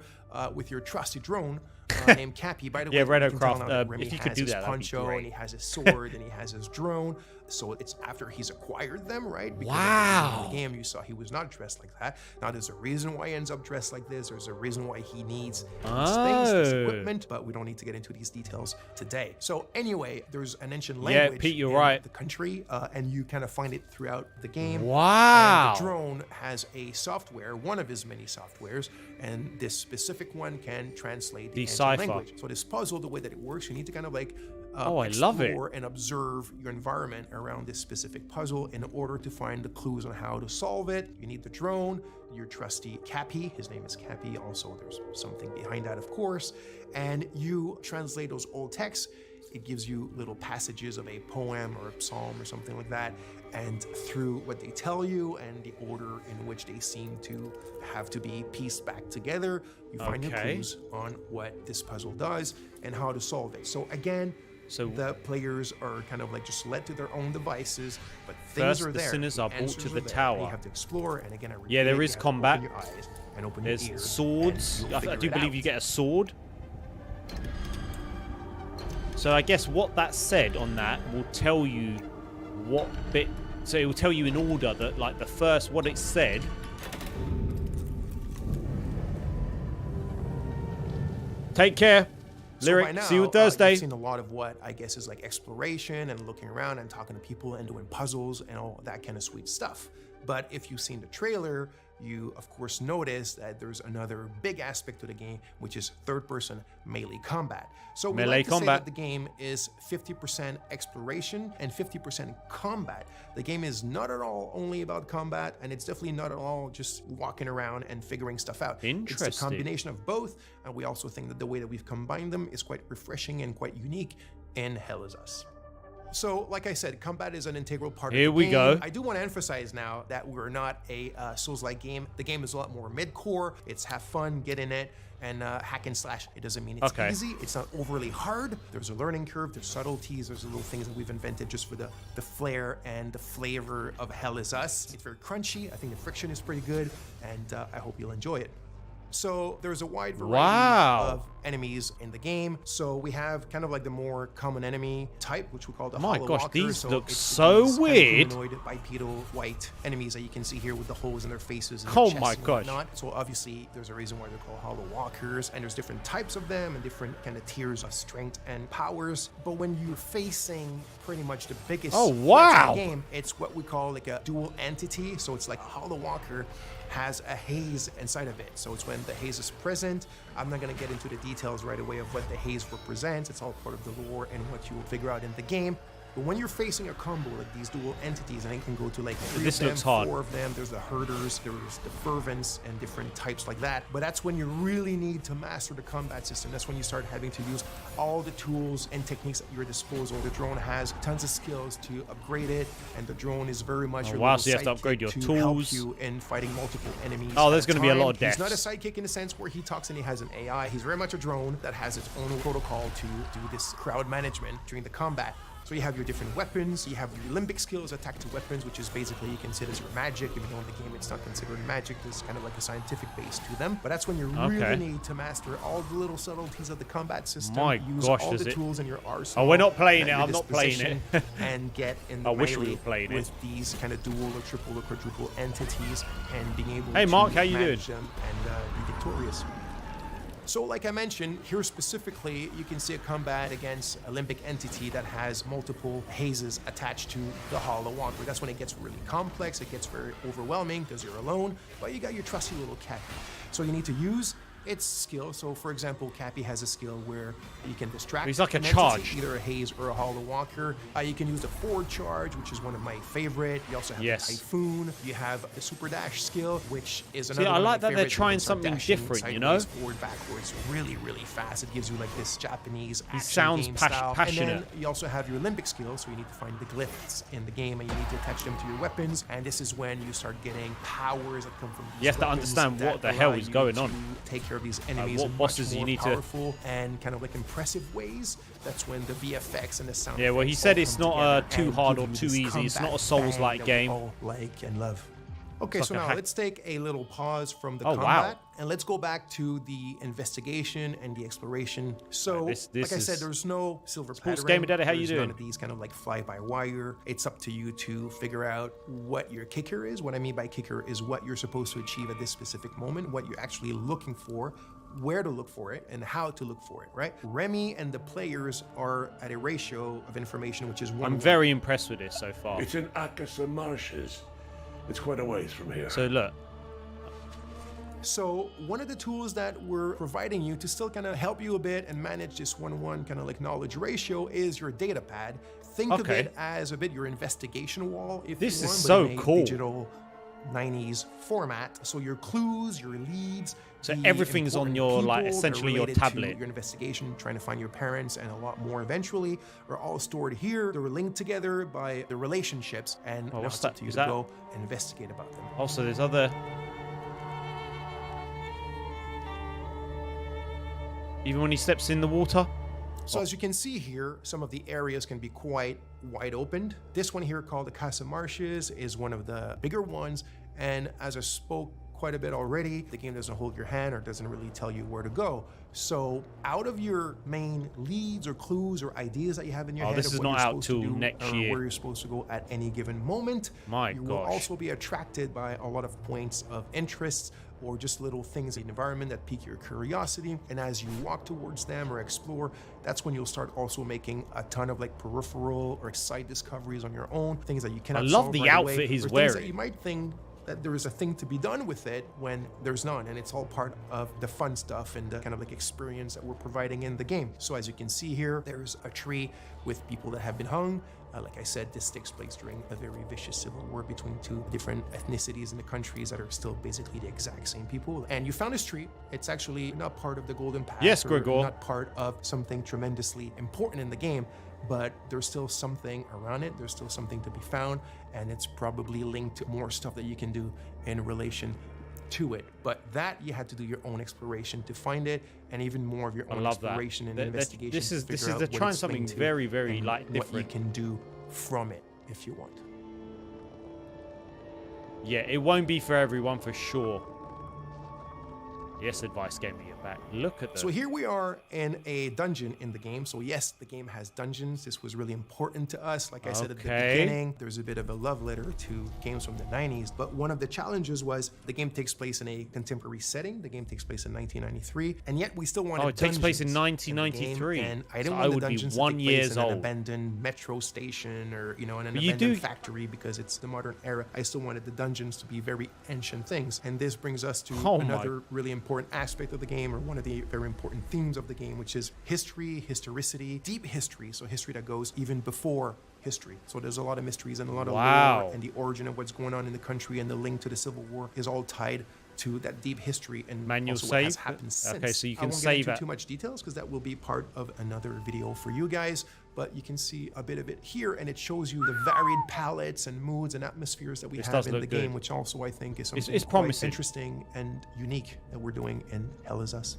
with your trusty drone named Cappy. By the Yeah, way, Red you Oak can tell Craft, now that Remy if you could has do his that, that'd be poncho, great. and he has his sword, and he has his drone. So it's after he's acquired them, right? Because at the beginning of the game, you saw he was not dressed like that. Now, there's a reason why he ends up dressed like this. There's a reason why he needs these things, this equipment, but we don't need to get into these details today. So anyway, there's an ancient language Pete, you're in right. the country, and you kind of find it throughout the game. Wow. And the drone has a software, one of his many softwares, and this specific one can translate the ancient Decipher. language. So this puzzle, the way that it works, you need to kind of like I love it. explore and observe your environment around this specific puzzle in order to find the clues on how to solve it. You need the drone, your trusty Cappy. His name is Cappy. Also, there's something behind that, of course. And you translate those old texts it gives you little passages of a poem or a psalm or something like that. And through what they tell you and the order in which they seem to have to be pieced back together, you find your clues on what this puzzle does and how to solve it. So again, the players are kind of like just led to their own devices, but things are there. The sinners are brought to the You tower. have to explore, and again, I repeat, Yeah, there is you have to combat. open your eyes and open There's your ears, swords. and you'll I do figure it believe out. you get a sword. So I guess what that said on that will tell you what bit. So it will tell you in order that, like, the first, what it said. Take care. Lyric, so by now, see you Thursday. You've seen a lot of what I guess is like exploration and looking around and talking to people and doing puzzles and all that kind of sweet stuff. But if you've seen the trailer, you of course notice that there's another big aspect to the game, which is third-person melee combat. So we like to say that the game is 50% exploration and 50% combat. The game is not at all only about combat, and it's definitely not at all just walking around and figuring stuff out. Interesting. It's a combination of both, and we also think that the way that we've combined them is quite refreshing and quite unique in Hell Is Us. So, like I said, combat is an integral part of the game. Here we go. I do want to emphasize now that we're not a Souls-like game. The game is a lot more mid-core. It's have fun, get in it, and hack and slash. It doesn't mean it's easy. It's not overly hard. There's a learning curve. There's subtleties. There's little things that we've invented just for the flair and the flavor of Hell Is Us. It's very crunchy. I think the friction is pretty good, and I hope you'll enjoy it. So there's a wide variety of enemies in the game. So we have kind of like the more common enemy type, which we call the Hollow gosh, Walker. these look it's so these kind of weird. humanoid, bipedal, white enemies that you can see here with the holes in their faces and Oh their chests my and gosh. whatnot. So obviously there's a reason why they're called Hollow Walkers, and there's different types of them and different kind of tiers of strength and powers. But when you're facing pretty much the biggest threats in the game, it's what we call like a dual entity. So it's like a Hollow Walker has a haze inside of it. So it's when the haze is present. I'm not going to get into the details right away of what the haze represents. It's all part of the lore and what you will figure out in the game. But when you're facing a combo like these dual entities, and it can go to like 3 of them, 4 of them, there's the herders, there's the fervents, and different types like that. But that's when you really need to master the combat system. That's when you start having to use all the tools and techniques at your disposal. The drone has tons of skills to upgrade it, and the drone is very much your wow, little so you have to upgrade your sidekick to tools. help you in fighting multiple enemies. Oh, there's going to be a lot of deaths. He's not a sidekick in the sense where he talks and he has an AI. He's very much a drone that has its own protocol to do this crowd management during the combat. So you have your different weapons, you have your limbic skills, attack to weapons, which is basically you consider as your magic, even though in the game it's not considered magic. There's kind of like a scientific base to them. But that's when you really need to master all the little subtleties of the combat system. Use all the tools in your arsenal. Oh, we're not playing it. I'm not playing it. And get in the I wish we melee were playing with it. these kind of dual or triple or quadruple entities and being able Hey, to Mark, how you manage doing? them and be victorious. So like I mentioned, here specifically, you can see a combat against a limbic entity that has multiple hazes attached to the Hollow Walker. That's when it gets really complex, it gets very overwhelming because you're alone, but you got your trusty little Cappy. So you need to use its skill. So for example, Cappy has a skill where you can distract He's like a an entity, charge. either a haze or a Hollow Walker. You can use the forward charge, which is one of my favorite. You also have the Typhoon. You have the super dash skill, which is another I one like of my that they're favorites. trying You can start something dashing different, you know? sideways, forward, backwards, really, really fast. It gives you like this Japanese action sounds game style. passionate. And then you also have your limbic skill, so you need to find the glyphs in the game, and you need to attach them to your weapons. And this is when you start getting powers that come from these You have to weapons understand what that the hell allow is you going to on. take care of these enemies what in bosses much you more need to- powerful and kind of like impressive ways. That's when the VFX and the sound Yeah, well, he effects said all it's come not together too and hard give or you too this easy. It's not a combat Souls-like bang game. that we all like and love. Okay, It's so like a now hack. let's take a little pause from the Oh, combat wow. and let's go back to the investigation and the exploration. So, this like I is said, there's no silver Sports pattern. Gamer Daddy, how you There's doing? none of these kind of like fly-by-wire. It's up to you to figure out what your kicker is. What I mean by kicker is what you're supposed to achieve at this specific moment, what you're actually looking for, where to look for it, and how to look for it, right? Remy and the players are at a ratio of information which is 1 I'm to 1. very impressed with this so far. It's in Akasa Marshes. It's quite a ways from here. So look, So one of the tools that we're providing you to still kind of help you a bit and manage this 1-1 kind of like knowledge ratio is your data pad. Think of Okay. it as a bit your investigation wall, if This you is want, so but in a cool. digital 90s format. So your clues, your leads, So the everything's on important your, like, people that are essentially your related to tablet. your investigation, trying to find your parents, and a lot more eventually are all stored here. They're linked together by the relationships, and now what's it's up that? to you Is to that- go and investigate about them. Also, there's other... Even when he steps in the water? So as you can see here, some of the areas can be quite wide opened. This one here called the Casa Marshes is one of the bigger ones. And as I spoke quite a bit already, the game doesn't hold your hand or doesn't really tell you where to go. So out of your main leads or clues or ideas that you have in your head this of is what not you're out supposed to till do next or year. where you're supposed to go at any given moment, My you will gosh. also be attracted by a lot of points of interest or just little things in the environment that pique your curiosity. And as you walk towards them or explore, that's when you'll start also making a ton of like peripheral or side discoveries on your own, things that you cannot love solve the right outfit away, he's or things wearing. that you might think that there is a thing to be done with it when there's none, and it's all part of the fun stuff and the kind of like experience that we're providing in the game. So as you can see here, there's a tree with people that have been hung. Like I said, this takes place during a very vicious civil war between two different ethnicities in the countries that are still basically the exact same people. And you found this tree. It's actually not part of the Golden Path. Yes, or Gregor. not part of something tremendously important in the game, but there's still something around it. There's still something to be found, and it's probably linked to more stuff that you can do in relation to it. But that you had to do your own exploration to find it, and even more of your I own love that. exploration and That- investigation. this is to figure out they're what trying it's something linked to very, very and like what you different. can do from it if you want. Yeah, it won't be for everyone for sure. Yes, advice gave me it back. Look at that. So here we are in a dungeon in the game. So yes, the game has dungeons. This was really important to us. Like I said at the Okay. beginning, there's a bit of a love letter to games from the 90s. But one of the challenges was the game takes place in a contemporary setting. The game takes place in 1993. And yet we still wanted it takes place in dungeons in the game. 1993. And I didn't So want I the would be dungeons 1 to take place years in an old. abandoned metro station or, in an But you abandoned do- factory because it's the modern era. I still wanted the dungeons to be very ancient things. And this brings us to Oh my- another really important aspect of the game, or one of the very important themes of the game, which is history, historicity, deep history. So history that goes even before history. So there's a lot of mysteries and a lot of Wow. lore, and the origin of what's going on in the country and the link to the Civil War is all tied to that deep history and Manual also what has save? happened since. Okay, so you I can won't save get into it. too much details because that will be part of another video for you guys, but you can see a bit of it here, and it shows you the varied palettes and moods and atmospheres that we This have does in the look game, good. which also I think is It's something quite promising. interesting and unique that we're doing in Hell Is Us.